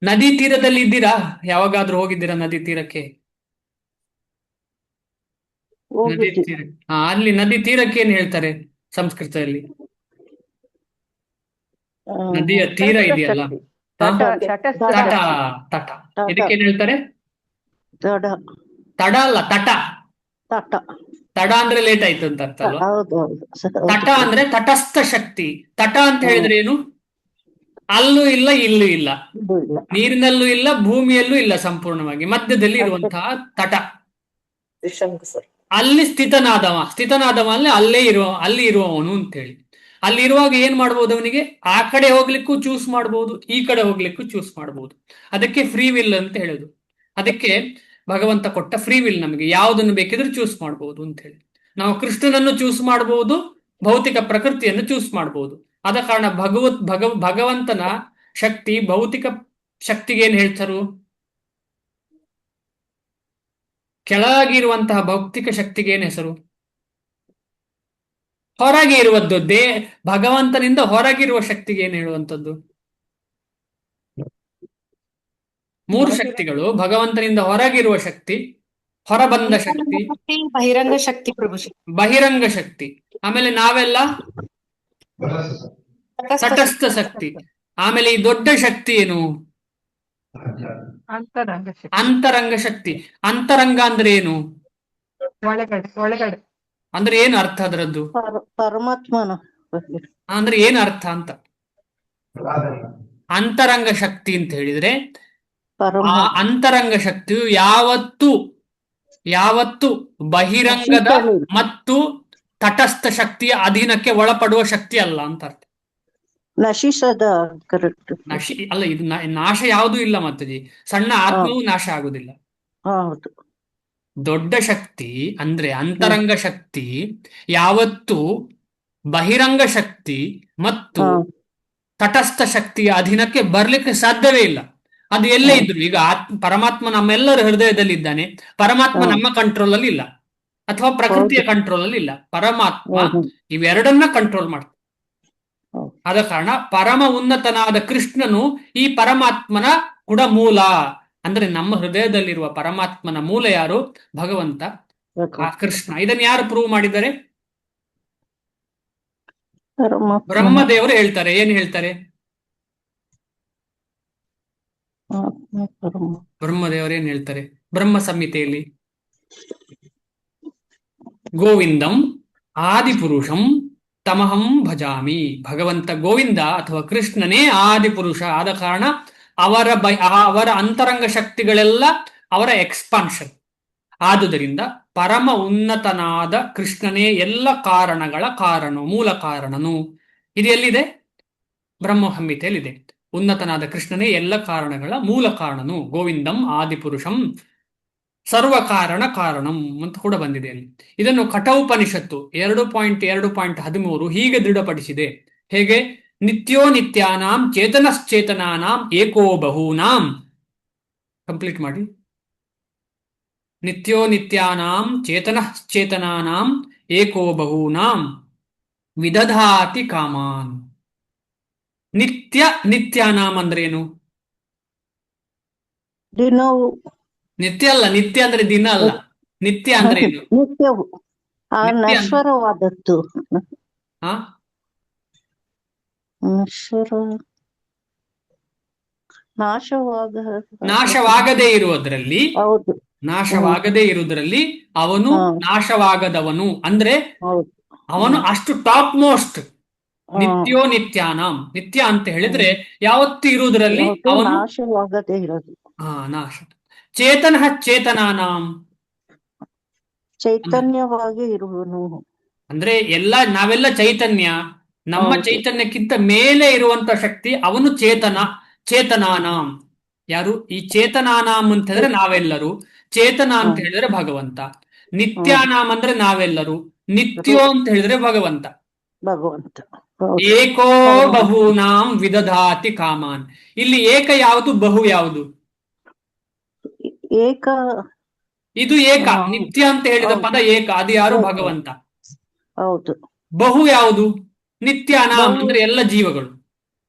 ನದಿ ತೀರದಲ್ಲಿ ಇದ್ದೀರಾ? ಯಾವಾಗಾದ್ರೂ ಹೋಗಿದ್ದೀರಾ ನದಿ ತೀರಕ್ಕೆ? ನದಿ ತೀರ, ಅಲ್ಲಿ ನದಿ ತೀರಕ್ಕೆ ಏನ್ ಹೇಳ್ತಾರೆ ಸಂಸ್ಕೃತದಲ್ಲಿ? ನದಿಯ ತೀರ ಇದೆಯಲ್ಲ, ತಟ. ತಟ. ಇದಕ್ಕೇನ್ ಹೇಳ್ತಾರೆ? ತಡ ಅಲ್ಲ, ತಟ. ತಡ ಅಂದ್ರೆ ಲೇಟ್ ಆಯ್ತು ಅಂತ ಅರ್ಥ ಅಲ್ವಾ? ತಟ ಅಂದ್ರೆ ತಟಸ್ಥ ಶಕ್ತಿ. ತಟ ಅಂತ ಹೇಳಿದ್ರೆ ಏನು? ಅಲ್ಲೂ ಇಲ್ಲ, ಇಲ್ಲೂ ಇಲ್ಲ, ನೀರಿನಲ್ಲೂ ಇಲ್ಲ, ಭೂಮಿಯಲ್ಲೂ ಇಲ್ಲ, ಸಂಪೂರ್ಣವಾಗಿ ಮಧ್ಯದಲ್ಲಿ ಇರುವಂತಹ ತಟ. ಅಲ್ಲಿ ಸ್ಥಿತನಾದವ ಅಂದ್ರೆ ಅಲ್ಲಿ ಇರುವವನು ಅಂತ ಹೇಳಿ. ಅಲ್ಲಿರುವಾಗ ಏನ್ ಮಾಡ್ಬೋದು ಅವನಿಗೆ? ಆ ಕಡೆ ಹೋಗ್ಲಿಕ್ಕೂ ಚೂಸ್ ಮಾಡ್ಬೋದು, ಈ ಕಡೆ ಹೋಗ್ಲಿಕ್ಕೂ ಚೂಸ್ ಮಾಡ್ಬೋದು. ಅದಕ್ಕೆ ಫ್ರೀ ವಿಲ್ ಅಂತ ಹೇಳುದು. ಅದಕ್ಕೆ ಭಗವಂತ ಕೊಟ್ಟ ಫ್ರೀ ವಿಲ್, ನಮಗೆ ಯಾವುದನ್ನು ಬೇಕಿದ್ರೆ ಚೂಸ್ ಮಾಡ್ಬೋದು ಅಂತ ಹೇಳಿ. ನಾವು ಕೃಷ್ಣನನ್ನು ಚೂಸ್ ಮಾಡ್ಬೋದು, ಭೌತಿಕ ಪ್ರಕೃತಿಯನ್ನು ಚೂಸ್ ಮಾಡ್ಬೋದು. ಆದ ಕಾರಣ ಭಗವಂತನ ಶಕ್ತಿ ಭೌತಿಕ ಶಕ್ತಿಗೆ ಏನ್ ಹೇಳ್ತಾರು? ಕೆಳಗಿರುವಂತಹ ಭೌತಿಕ ಶಕ್ತಿಗೆ ಏನ್ ಹೆಸರು? ಹೊರಗೆ ಇರುವದ್ದು. ಭಗವಂತನಿಂದ ಹೊರಗಿರುವ ಶಕ್ತಿಗೆ ಏನ್ ಹೇಳುವಂಥದ್ದು? ಮೂರು ಶಕ್ತಿಗಳು: ಭಗವಂತನಿಂದ ಹೊರಗಿರುವ ಶಕ್ತಿ, ಹೊರಬಂದ ಶಕ್ತಿ, ಬಹಿರಂಗ ಶಕ್ತಿ, ಪ್ರಭು ಬಹಿರಂಗ ಶಕ್ತಿ. ಆಮೇಲೆ ನಾವೆಲ್ಲ ತಟಸ್ಥ ಶಕ್ತಿ. ಆಮೇಲೆ ಈ ದೊಡ್ಡ ಶಕ್ತಿ ಏನು? ಅಂತರಂಗ ಶಕ್ತಿ. ಅಂತರಂಗ ಅಂದ್ರೆ ಏನು? ಒಳಗಡೆ. ಅಂದ್ರೆ ಏನು ಅರ್ಥ ಅದರದ್ದು? ಪರಮಾತ್ಮನ ಅಂದ್ರೆ ಏನು ಅರ್ಥ ಅಂತ? ಅಂತರಂಗ ಶಕ್ತಿ ಅಂತ ಹೇಳಿದ್ರೆ, ಆ ಅಂತರಂಗ ಶಕ್ತಿಯು ಯಾವತ್ತು ಬಹಿರಂಗದ ಮತ್ತು ತಟಸ್ಥ ಶಕ್ತಿಯ ಅಧೀನಕ್ಕೆ ಒಳಪಡುವ ಶಕ್ತಿ ಅಲ್ಲ ಅಂತ ಅರ್ಥ. ನಶಿಸದ ಅಲ್ಲ, ಇದು ನಾಶ ಯಾವುದೂ ಇಲ್ಲ ಮಾತಾಜಿ. ಸಣ್ಣ ಆತ್ಮವು ನಾಶ ಆಗುದಿಲ್ಲ. ದೊಡ್ಡ ಶಕ್ತಿ ಅಂದ್ರೆ ಅಂತರಂಗ ಶಕ್ತಿ ಯಾವತ್ತು ಬಹಿರಂಗ ಶಕ್ತಿ ಮತ್ತು ತಟಸ್ಥ ಶಕ್ತಿಯ ಅಧೀನಕ್ಕೆ ಬರ್ಲಿಕ್ಕೆ ಸಾಧ್ಯವೇ ಇಲ್ಲ. ಅದು ಎಲ್ಲೇ ಇದ್ರು, ಈಗ ಪರಮಾತ್ಮ ನಮ್ಮೆಲ್ಲರ ಹೃದಯದಲ್ಲಿ ಇದ್ದಾನೆ, ಪರಮಾತ್ಮ ನಮ್ಮ ಕಂಟ್ರೋಲ್ ಅಲ್ಲಿ ಇಲ್ಲ, ಅಥವಾ ಪ್ರಕೃತಿಯ ಕಂಟ್ರೋಲ್ ಅಲ್ಲಿ ಇಲ್ಲ. ಪರಮಾತ್ಮ ಇವೆರಡನ್ನ ಕಂಟ್ರೋಲ್ ಮಾಡ್ತಾನೆ. ಆದ ಕಾರಣ ಪರಮ ಉನ್ನತನಾದ ಕೃಷ್ಣನು ಈ ಪರಮಾತ್ಮನ ಕೂಡ ಮೂಲ. ಅಂದ್ರೆ ನಮ್ಮ ಹೃದಯದಲ್ಲಿರುವ ಪರಮಾತ್ಮನ ಮೂಲ ಯಾರು? ಭಗವಂತ, ಆ ಕೃಷ್ಣ. ಇದನ್ನು ಯಾರು ಪ್ರೂವ್ ಮಾಡಿದ್ದಾರೆ? ಬ್ರಹ್ಮದೇವರು ಹೇಳ್ತಾರೆ. ಏನ್ ಹೇಳ್ತಾರೆ? ಬ್ರಹ್ಮದೇವರು ಏನ್ ಹೇಳ್ತಾರೆ ಬ್ರಹ್ಮ ಸಂಹಿತೆಯಲ್ಲಿ? ಗೋವಿಂದಂ ಆದಿಪುರುಷಂ ತಮಹಂ ಭಜಾಮಿ. ಭಗವಂತ ಗೋವಿಂದ ಅಥವಾ ಕೃಷ್ಣನೇ ಆದಿಪುರುಷ. ಆದ ಕಾರಣ ಅವರ ಅಂತರಂಗ ಶಕ್ತಿಗಳೆಲ್ಲ ಅವರ ಎಕ್ಸ್ಪಾನ್ಷನ್. ಆದುದರಿಂದ ಪರಮ ಉನ್ನತನಾದ ಕೃಷ್ಣನೇ ಎಲ್ಲ ಕಾರಣಗಳ ಕಾರಣ, ಮೂಲ ಕಾರಣನು. ಇದು ಎಲ್ಲಿದೆ? ಬ್ರಹ್ಮ ಸಂಹಿತೆಯಲ್ಲಿದೆ. ಉನ್ನತನಾದ ಕೃಷ್ಣನೇ ಎಲ್ಲ ಕಾರಣಗಳ ಮೂಲ ಕಾರಣನು. ಗೋವಿಂದಂ ಆದಿಪುರುಷಂ ಸರ್ವ ಕಾರಣಂ ಅಂತ ಕೂಡ ಬಂದಿದೆ ಅಲ್ಲಿ. ಇದನ್ನು ಕಠೋಪನಿಷತ್ತು 2.2.13 ಹೀಗೆ ದೃಢಪಡಿಸಿದೆ. ಹೇಗೆ? ನಿತ್ಯೋ ನಿತ್ಯಾನಾಂ ಚೇತನಶ್ಚೇತನಾನಾಂ ಏಕೋ ಬಹೂನಾಂ. ಕಂಪ್ಲೀಟ್ ಮಾಡಿ. ನಿತ್ಯೋ ನಿತ್ಯಾನಾಂ ಚೇತನಶ್ಚೇತನಾನಾಂ ಏಕೋ ಬಹೂನಾಂ ವಿದಧಾತಿ ಕಾಮಾನ್. ನಿತ್ಯ ನಿತ್ಯಾನಾಂ ಅಂದ್ರೇನು? ದಿನವು ನಿತ್ಯ ಅಲ್ಲ, ನಿತ್ಯ ಅಂದ್ರೆ ದಿನ ಅಲ್ಲ. ನಿತ್ಯ ಅಂದ್ರೆ ಏನು? ನಿತ್ಯವು ನಶ್ವರವಾದದ್ದು. ನಾಶವಾಗದೇ ಇರುವುದರಲ್ಲಿ, ಹೌದು, ನಾಶವಾಗದೇ ಇರುವುದರಲ್ಲಿ ಅವನು ನಾಶವಾಗದವನು. ಅಂದ್ರೆ ಅವನು ಅಷ್ಟು ಟಾಪ್ ಮೋಸ್ಟ್. ನಿತ್ಯೋ ನಿತ್ಯಾನಾಂ. ನಿತ್ಯ ಅಂತ ಹೇಳಿದ್ರೆ ಯಾವತ್ತು ಇರುವುದರಲ್ಲಿ ಅವನು ನಾಶವಾಗದೇ ಇರೋದು. ನಾಶ. ಚೇತನ ಚೇತನಾನಾಂ, ಚೈತನ್ಯವಾಗಿ ಇರುವನು. ಅಂದ್ರೆ ನಾವೆಲ್ಲ ಚೈತನ್ಯ. ನಮ್ಮ ಚೈತನ್ಯಕ್ಕಿಂತ ಮೇಲೆ ಇರುವಂತ ಶಕ್ತಿ ಅವನು ಚೇತನ. ಚೇತನಾನಾಂ ಯಾರು? ಈ ಚೇತನಾನಾಂ ಅಂತ ಹೇಳಿದ್ರೆ ನಾವೆಲ್ಲರೂ, ಚೇತನ ಅಂತ ಹೇಳಿದ್ರೆ ಭಗವಂತ. ನಿತ್ಯಾನಾಂ ಅಂದ್ರೆ ನಾವೆಲ್ಲರೂ, ನಿತ್ಯೋ ಅಂತ ಹೇಳಿದ್ರೆ ಭಗವಂತ. ಏಕೋ ಬಹೂನಾಂ ವಿದಧಾತಿ ಕಾಮಾನ್. ಇಲ್ಲಿ ಏಕ ಯಾವುದು, ಬಹು ಯಾವುದು? ಏಕ. ಇದು ಏಕ. ನಿತ್ಯ ಅಂತ ಹೇಳಿದ ಪದ ಏಕ. ಅದು ಯಾರು? ಭಗವಂತ. ಹೌದು. ಬಹು ಯಾವುದು? ನಿತ್ಯಾನಾಂ ಅಂದ್ರೆ ಎಲ್ಲ ಜೀವಗಳು.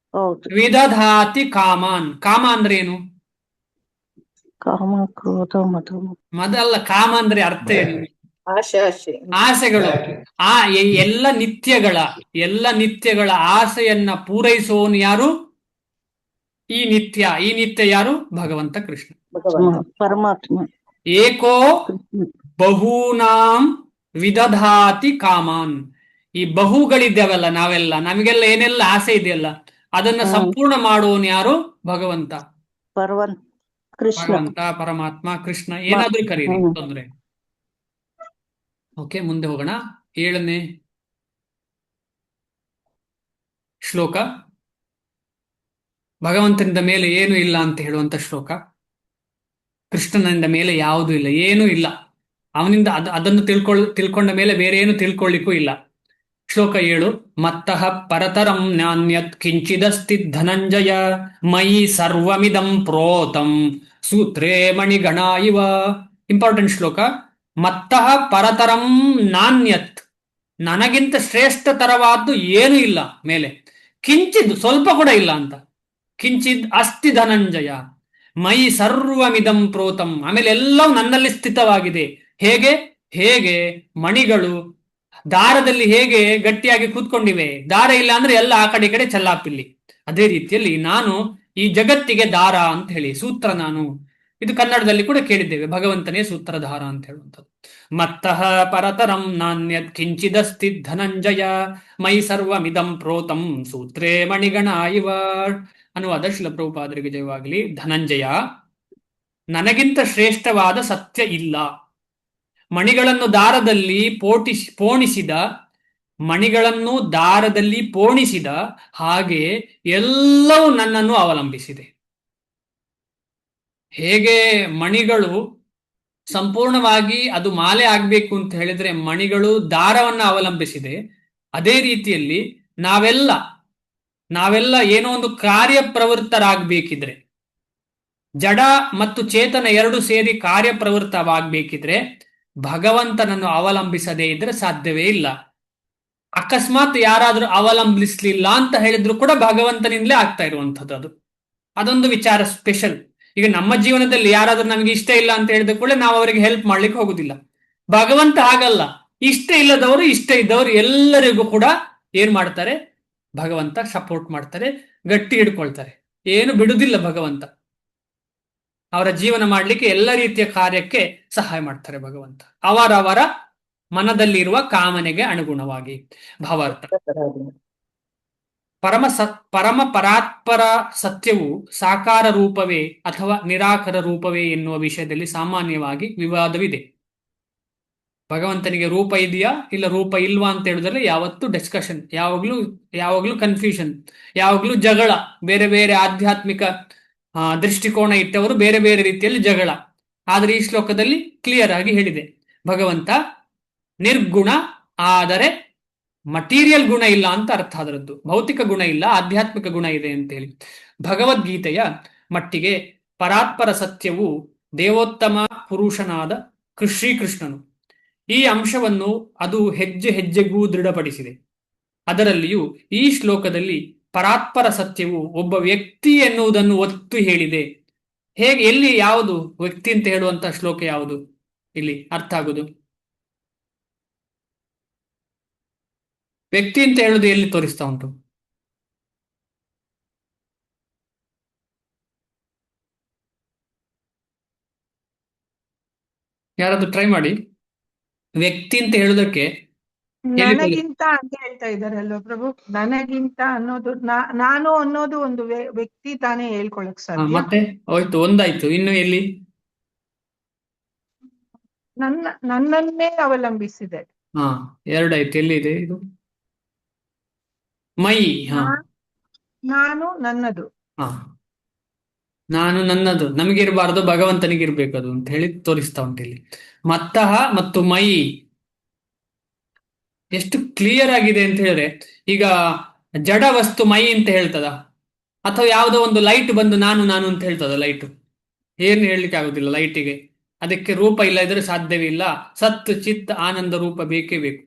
ವಿದಧಾತಿ ಕಾಮಾನ್. ಕಾಮ ಅಂದ್ರೆ ಏನು? ಕಾಮ ಕ್ರೋಧ ಮದಲ್ಲ. ಕಾಮ ಅಂದ್ರೆ ಅರ್ಥ ಏನು? ಆಸೆಗಳು. ಎಲ್ಲ ನಿತ್ಯಗಳ ಆಸೆಯನ್ನ ಪೂರೈಸೋನು ಯಾರು? ಈ ನಿತ್ಯ ಯಾರು? ಭಗವಂತ ಕೃಷ್ಣ ಪರಮಾತ್ಮ. ಏಕೋ ಬಹೂನಾಂ ವಿದಧಾತಿ ಕಾಮಾನ್. ಈ ಬಹುಗಳಿದ್ದೇವಲ್ಲ ನಾವೆಲ್ಲ, ನಮಗೆಲ್ಲ ಏನೆಲ್ಲ ಆಸೆ ಇದೆಯಲ್ಲ ಅದನ್ನ ಸಂಪೂರ್ಣ ಮಾಡುವನು ಯಾರು? ಭಗವಂತ, ಭಗವಂತ, ಪರಮಾತ್ಮ, ಕೃಷ್ಣ, ಏನಾದ್ರೂ ಕರೀರಿ, ತೊಂದ್ರೆ. ಓಕೆ, ಮುಂದೆ ಹೋಗೋಣ. 7ನೇ ಶ್ಲೋಕ. ಭಗವಂತನಿಂದ ಮೇಲೆ ಏನು ಇಲ್ಲ ಅಂತ ಹೇಳುವಂತ ಶ್ಲೋಕ. ಕೃಷ್ಣನಿಂದ ಮೇಲೆ ಯಾವುದೂ ಇಲ್ಲ, ಏನೂ ಇಲ್ಲ. ಅವನಿಂದ ಅದನ್ನು ತಿಳ್ಕೊಂಡ ಮೇಲೆ ಬೇರೆ ಏನು ತಿಳ್ಕೊಳ್ಳಿಕ್ಕೂ ಇಲ್ಲ. ಶ್ಲೋಕ 7. ಮತ್ತಃ ಪರತರಂ ನಾನ್ಯತ್ ಕಿಂಚಿದಸ್ತಿ ಧನಂಜಯ ಮಯಿ ಸರ್ವಮಿದಂ ಪ್ರೋತಂ ಸೂತ್ರೇ ಮಣಿಗಣ ಇವ. ಇಂಪಾರ್ಟೆಂಟ್ ಶ್ಲೋಕ. ಮತ್ತಃ ಪರತರಂ ನಾನ್ಯತ್, ನನಗಿಂತ ಶ್ರೇಷ್ಠತರವಾದ್ದು ಏನೂ ಇಲ್ಲ ಮೇಲೆ. ಕಿಂಚಿದ್, ಸ್ವಲ್ಪ ಕೂಡ ಇಲ್ಲ ಅಂತ. ಕಿಂಚಿದ್ ಅಸ್ತಿ ಧನಂಜಯ ಮೈ ಸರ್ವಮಿದಂ ಪ್ರೋತಂ. ಆಮೇಲೆ ಎಲ್ಲವೂ ನನ್ನಲ್ಲಿ ಸ್ಥಿತವಾಗಿದೆ. ಹೇಗೆ ಮಣಿಗಳು ದಾರದಲ್ಲಿ ಹೇಗೆ ಗಟ್ಟಿಯಾಗಿ ಕೂತ್ಕೊಂಡಿವೆ, ದಾರ ಇಲ್ಲ ಅಂದ್ರೆ ಎಲ್ಲ ಆ ಕಡೆ ಈ ಕಡೆ ಚೆಲ್ಲಾಪಿಲ್ಲಿ. ಅದೇ ರೀತಿಯಲ್ಲಿ ನಾನು ಈ ಜಗತ್ತಿಗೆ ದಾರ ಅಂತ ಹೇಳಿ, ಸೂತ್ರ ನಾನು. ಇದು ಕನ್ನಡದಲ್ಲಿ ಕೂಡ ಕೇಳಿದ್ದೇವೆ, ಭಗವಂತನೇ ಸೂತ್ರಧಾರ ಅಂತ ಹೇಳುವಂಥದ್ದು. ಮತ್ತಃ ಪರತರಂ ನಾನ್ಯತ್ ಕಿಂಚಿದಸ್ತಿ ಧನಂಜಯ ಮೈ ಸರ್ವಮಿದಂ ಪ್ರೋತಂ ಸೂತ್ರೇ ಮಣಿಗಣ ಇವ. ಅನುವಾದ ಶ್ರೀಲ ಪ್ರಭುಪಾದರಿಗೆ ಜಯವಾಗಲಿ. ಧನಂಜಯ, ನನಗಿಂತ ಶ್ರೇಷ್ಠವಾದ ಸತ್ಯ ಇಲ್ಲ. ಮಣಿಗಳನ್ನು ದಾರದಲ್ಲಿ ಪೋಣಿಸಿದ ಹಾಗೆ ಎಲ್ಲವೂ ನನ್ನನ್ನು ಅವಲಂಬಿಸಿದೆ. ಹೇಗೆ ಮಣಿಗಳು ಸಂಪೂರ್ಣವಾಗಿ ಅದು ಮಾಲೆ ಆಗ್ಬೇಕು ಅಂತ ಹೇಳಿದ್ರೆ ಮಣಿಗಳು ದಾರವನ್ನ ಅವಲಂಬಿಸಿದೆ, ಅದೇ ರೀತಿಯಲ್ಲಿ ನಾವೆಲ್ಲ ನಾವೆಲ್ಲ ಏನೋ ಒಂದು ಕಾರ್ಯಪ್ರವೃತ್ತರಾಗಬೇಕಿದ್ರೆ, ಜಡ ಮತ್ತು ಚೇತನ ಎರಡು ಸೇರಿ ಕಾರ್ಯಪ್ರವೃತ್ತವಾಗಬೇಕಿದ್ರೆ ಭಗವಂತನನ್ನು ಅವಲಂಬಿಸದೇ ಇದ್ರೆ ಸಾಧ್ಯವೇ ಇಲ್ಲ. ಅಕಸ್ಮಾತ್ ಯಾರಾದ್ರೂ ಅವಲಂಬಿಸ್ಲಿಲ್ಲ ಅಂತ ಹೇಳಿದ್ರು ಕೂಡ ಭಗವಂತನಿಂದಲೇ ಆಗ್ತಾ ಇರುವಂಥದ್ದು ಅದು. ಅದೊಂದು ವಿಚಾರ ಸ್ಪೆಷಲ್. ಈಗ ನಮ್ಮ ಜೀವನದಲ್ಲಿ ಯಾರಾದ್ರೂ ನಮಗೆ ಇಷ್ಟ ಇಲ್ಲ ಅಂತ ಹೇಳಿದ ಕೂಡಲೇ ನಾವು ಅವರಿಗೆ ಹೆಲ್ಪ್ ಮಾಡ್ಲಿಕ್ಕೆ ಹೋಗುದಿಲ್ಲ. ಭಗವಂತ ಹಾಗಲ್ಲ. ಇಷ್ಟ ಇಲ್ಲದವರು, ಇಷ್ಟ ಇದ್ದವರು ಎಲ್ಲರಿಗೂ ಕೂಡ ಏನ್ ಮಾಡ್ತಾರೆ, ಭಗವಂತ ಸಪೋರ್ಟ್ ಮಾಡ್ತಾರೆ, ಗಟ್ಟಿ ಹಿಡ್ಕೊಳ್ತಾರೆ, ಏನು ಬಿಡುದಿಲ್ಲ ಭಗವಂತ. ಅವರ ಜೀವನ ಮಾಡ್ಲಿಕ್ಕೆ ಎಲ್ಲ ರೀತಿಯ ಕಾರ್ಯಕ್ಕೆ ಸಹಾಯ ಮಾಡ್ತಾರೆ ಭಗವಂತ, ಅವರವರ ಮನದಲ್ಲಿರುವ ಕಾಮನೆಗೆ ಅನುಗುಣವಾಗಿ. ಭಾವಾರ್ಥ: ಪರಮ ಪರಾತ್ಪರ ಸತ್ಯವು ಸಾಕಾರ ರೂಪವೇ ಅಥವಾ ನಿರಾಕಾರ ರೂಪವೇ ಎನ್ನುವ ವಿಷಯದಲ್ಲಿ ಸಾಮಾನ್ಯವಾಗಿ ವಿವಾದವಿದೆ. ಭಗವಂತನಿಗೆ ರೂಪ ಇದೆಯಾ ಇಲ್ಲ ರೂಪ ಇಲ್ವಾ ಅಂತ ಹೇಳಿದ್ರೆ ಯಾವತ್ತೂ ಡಿಸ್ಕಷನ್, ಯಾವಾಗ್ಲೂ ಕನ್ಫ್ಯೂಷನ್, ಯಾವಾಗ್ಲೂ ಜಗಳ. ಬೇರೆ ಬೇರೆ ಆಧ್ಯಾತ್ಮಿಕ ದೃಷ್ಟಿಕೋನ ಇಟ್ಟವರು ಬೇರೆ ಬೇರೆ ರೀತಿಯಲ್ಲಿ ಜಗಳ. ಆದರೆ ಈ ಶ್ಲೋಕದಲ್ಲಿ ಕ್ಲಿಯರ್ ಆಗಿ ಹೇಳಿದೆ, ಭಗವಂತ ನಿರ್ಗುಣ, ಆದರೆ ಮಟೀರಿಯಲ್ ಗುಣ ಇಲ್ಲ ಅಂತ ಅರ್ಥ. ಅದರದ್ದು ಭೌತಿಕ ಗುಣ ಇಲ್ಲ, ಆಧ್ಯಾತ್ಮಿಕ ಗುಣ ಇದೆ ಅಂತೇಳಿ. ಭಗವದ್ಗೀತೆಯ ಮಟ್ಟಿಗೆ ಪರಾತ್ಪರ ಸತ್ಯವು ದೇವೋತ್ತಮ ಪುರುಷನಾದ ಶ್ರೀಕೃಷ್ಣನು. ಈ ಅಂಶವನ್ನು ಅದು ಹೆಜ್ಜೆ ಹೆಜ್ಜೆಗೂ ದೃಢಪಡಿಸಿದೆ. ಅದರಲ್ಲಿಯೂ ಈ ಶ್ಲೋಕದಲ್ಲಿ ಪರಾತ್ಪರ ಸತ್ಯವು ಒಬ್ಬ ವ್ಯಕ್ತಿ ಎನ್ನುವುದನ್ನು ಒತ್ತು ಹೇಳಿದೆ. ಹೇಗೆ, ಎಲ್ಲಿ, ಯಾವುದು ವ್ಯಕ್ತಿ ಅಂತ ಹೇಳುವಂತಹ ಶ್ಲೋಕ ಯಾವುದು ಇಲ್ಲಿ ಅರ್ಥ ಆಗುದು? ವ್ಯಕ್ತಿ ಅಂತ ಹೇಳುದು ಎಲ್ಲಿ ತೋರಿಸ್ತಾ ಉಂಟು? ಯಾರಾದ್ರೂ ಟ್ರೈ ಮಾಡಿ. ವ್ಯಕ್ತಿ ಅಂತ ಹೇಳುದಕ್ಕೆ ನನಗಿಂತ ಅಂತ ಹೇಳ್ತಾ ಇದಾರಲ್ವ ಪ್ರಭು, ನನಗಿಂತ ಅನ್ನೋದು ನಾನು ಅನ್ನೋದು ಒಂದು ವ್ಯಕ್ತಿ ತಾನೇ ಹೇಳ್ಕೊಳಕ್ ಸಾಧ್ಯ. ಮತ್ತೆ ಹೋಯ್ತು, ಒಂದಾಯ್ತು. ಇನ್ನು ಎಲ್ಲಿ? ನನ್ನನ್ನೇ ಅವಲಂಬಿಸಿದೆ. ಎರಡಾಯ್ತು. ಎಲ್ಲಿದೆ ಇದು? ಮೈ. ನಾನು ನನ್ನದು. ನಾನು ನನ್ನದು ನಮಗಿರ್ಬಾರ್ದು, ಭಗವಂತನಿಗಿರ್ಬೇಕದು ಅಂತ ಹೇಳಿ ತೋರಿಸ್ತಾ ಉಂಟು ಇಲ್ಲಿ. ಮತ್ತಃ ಮತ್ತು ಮೈ ಎಷ್ಟು ಕ್ಲಿಯರ್ ಆಗಿದೆ ಅಂತ ಹೇಳಿದ್ರೆ, ಈಗ ಜಡ ವಸ್ತು ಮೈ ಅಂತ ಹೇಳ್ತದ, ಅಥವಾ ಯಾವುದೋ ಒಂದು ಲೈಟ್ ಬಂದು ನಾನು ನಾನು ಅಂತ ಹೇಳ್ತದ? ಲೈಟ್ ಏನು ಹೇಳಲಿಕ್ಕೆ ಆಗುದಿಲ್ಲ ಲೈಟಿಗೆ. ಅದಕ್ಕೆ ರೂಪ ಇಲ್ಲ ಇದ್ರೆ ಸಾಧ್ಯವೇ ಇಲ್ಲ. ಸತ್ ಚಿತ್ ಆನಂದ ರೂಪ ಬೇಕೇ ಬೇಕು.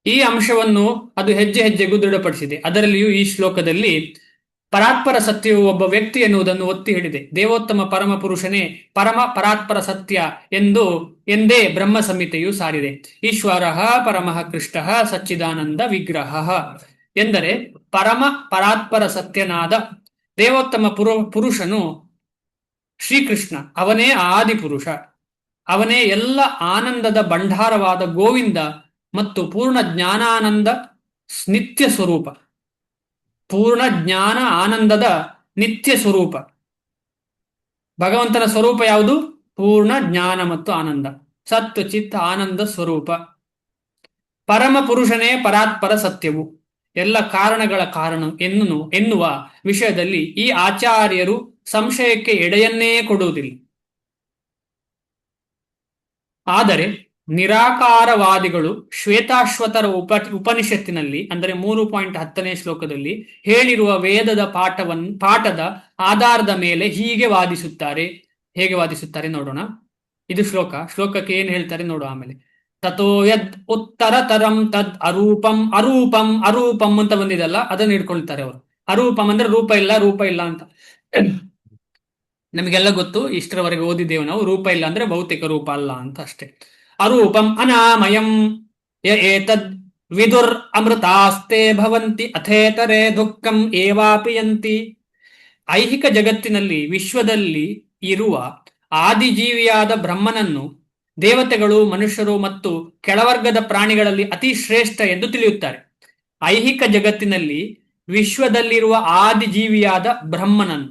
ಈ ಅಂಶವನ್ನು ಅದು ಹೆಜ್ಜೆ ಹೆಜ್ಜೆಗೂ ದೃಢಪಡಿಸಿದೆ. ಅದರಲ್ಲಿಯೂ ಈ ಶ್ಲೋಕದಲ್ಲಿ ಪರಾತ್ಪರ ಸತ್ಯವು ಒಬ್ಬ ವ್ಯಕ್ತಿ ಎನ್ನುವುದನ್ನು ಒತ್ತಿ ಹೇಳಿದೆ. ದೇವೋತ್ತಮ ಪರಮ ಪುರುಷನೇ ಪರಮ ಪರಾತ್ಪರ ಸತ್ಯ ಎಂದೇ ಬ್ರಹ್ಮ ಸಂಹಿತೆಯು ಸಾರಿದೆ. ಈಶ್ವರ ಪರಮಃ ಕೃಷ್ಣ ಸಚ್ಚಿದಾನಂದ ವಿಗ್ರಹ ಎಂದರೆ ಪರಮ ಪರಾತ್ಪರ ಸತ್ಯನಾದ ದೇವೋತ್ತಮ ಪುರುಷನು ಶ್ರೀಕೃಷ್ಣ. ಅವನೇ ಆದಿಪುರುಷ, ಅವನೇ ಎಲ್ಲ ಆನಂದದ ಭಂಡಾರವಾದ ಗೋವಿಂದ ಮತ್ತು ಪೂರ್ಣ ಜ್ಞಾನಾನಂದ ನಿತ್ಯ ಸ್ವರೂಪ. ಪೂರ್ಣ ಜ್ಞಾನ ಆನಂದದ ನಿತ್ಯ ಸ್ವರೂಪ. ಭಗವಂತನ ಸ್ವರೂಪ ಯಾವುದು? ಪೂರ್ಣ ಜ್ಞಾನ ಮತ್ತು ಆನಂದ, ಸತ್ ಚಿತ್ ಆನಂದ ಸ್ವರೂಪ. ಪರಮ ಪುರುಷನೇ ಪರಾತ್ಪರ ಸತ್ಯವು, ಎಲ್ಲ ಕಾರಣಗಳ ಕಾರಣ ಎನ್ನುವ ವಿಷಯದಲ್ಲಿ ಈ ಆಚಾರ್ಯರು ಸಂಶಯಕ್ಕೆ ಎಡೆಯನ್ನೇ ಕೊಡುವುದಿಲ್ಲ. ಆದರೆ ನಿರಾಕಾರವಾದಿಗಳು ಶ್ವೇತಾಶ್ವತರ ಉಪನಿಷತ್ತಿನಲ್ಲಿ ಅಂದರೆ 3.10 ಶ್ಲೋಕದಲ್ಲಿ ಹೇಳಿರುವ ವೇದದ ಪಾಠದ ಆಧಾರದ ಮೇಲೆ ಹೀಗೆ ವಾದಿಸುತ್ತಾರೆ. ಹೇಗೆ ವಾದಿಸುತ್ತಾರೆ ನೋಡೋಣ. ಇದು ಶ್ಲೋಕಕ್ಕೆ ಏನ್ ಹೇಳ್ತಾರೆ ನೋಡು ಆಮೇಲೆ. ತಥೋ ಯದ್ ಉತ್ತರತರಂ ತದ್ ಅರೂಪಂ ಅರೂಪಂ ಅರೂಪಂ ಅಂತ ಬಂದಿದಲ್ಲ, ಅದನ್ನ ಹಿಡ್ಕೊಳ್ತಾರೆ ಅವರು. ಅರೂಪಂ ಅಂದ್ರೆ ರೂಪ ಇಲ್ಲ ಅಂತ. ನಮಗೆಲ್ಲ ಗೊತ್ತು, ಇಷ್ಟರವರೆಗೆ ಓದಿದ್ದೇವೆ ನಾವು. ರೂಪ ಇಲ್ಲ ಅಂದ್ರೆ ಭೌತಿಕ ರೂಪ ಅಲ್ಲ ಅಂತ ಅಷ್ಟೇ. ಅರೂಪಂ ಅನಾಮಯಂ ಏತದ್ ವಿದುರ್ ಅಮೃತಾಸ್ತೆ ಭವಂತಿ ಅಥೇತರೆ ದುಃಖಂ ಏವಾಪಿಯಂತಿ. ಐಹಿಕ ಜಗತ್ತಿನಲ್ಲಿ, ವಿಶ್ವದಲ್ಲಿ ಇರುವ ಆದಿಜೀವಿಯಾದ ಬ್ರಹ್ಮನನ್ನು ದೇವತೆಗಳು, ಮನುಷ್ಯರು ಮತ್ತು ಕೆಳವರ್ಗದ ಪ್ರಾಣಿಗಳಲ್ಲಿ ಅತಿ ಶ್ರೇಷ್ಠ ಎಂದು ತಿಳಿಯುತ್ತಾರೆ. ಐಹಿಕ ಜಗತ್ತಿನಲ್ಲಿ ವಿಶ್ವದಲ್ಲಿರುವ ಆದಿಜೀವಿಯಾದ ಬ್ರಹ್ಮನನ್ನು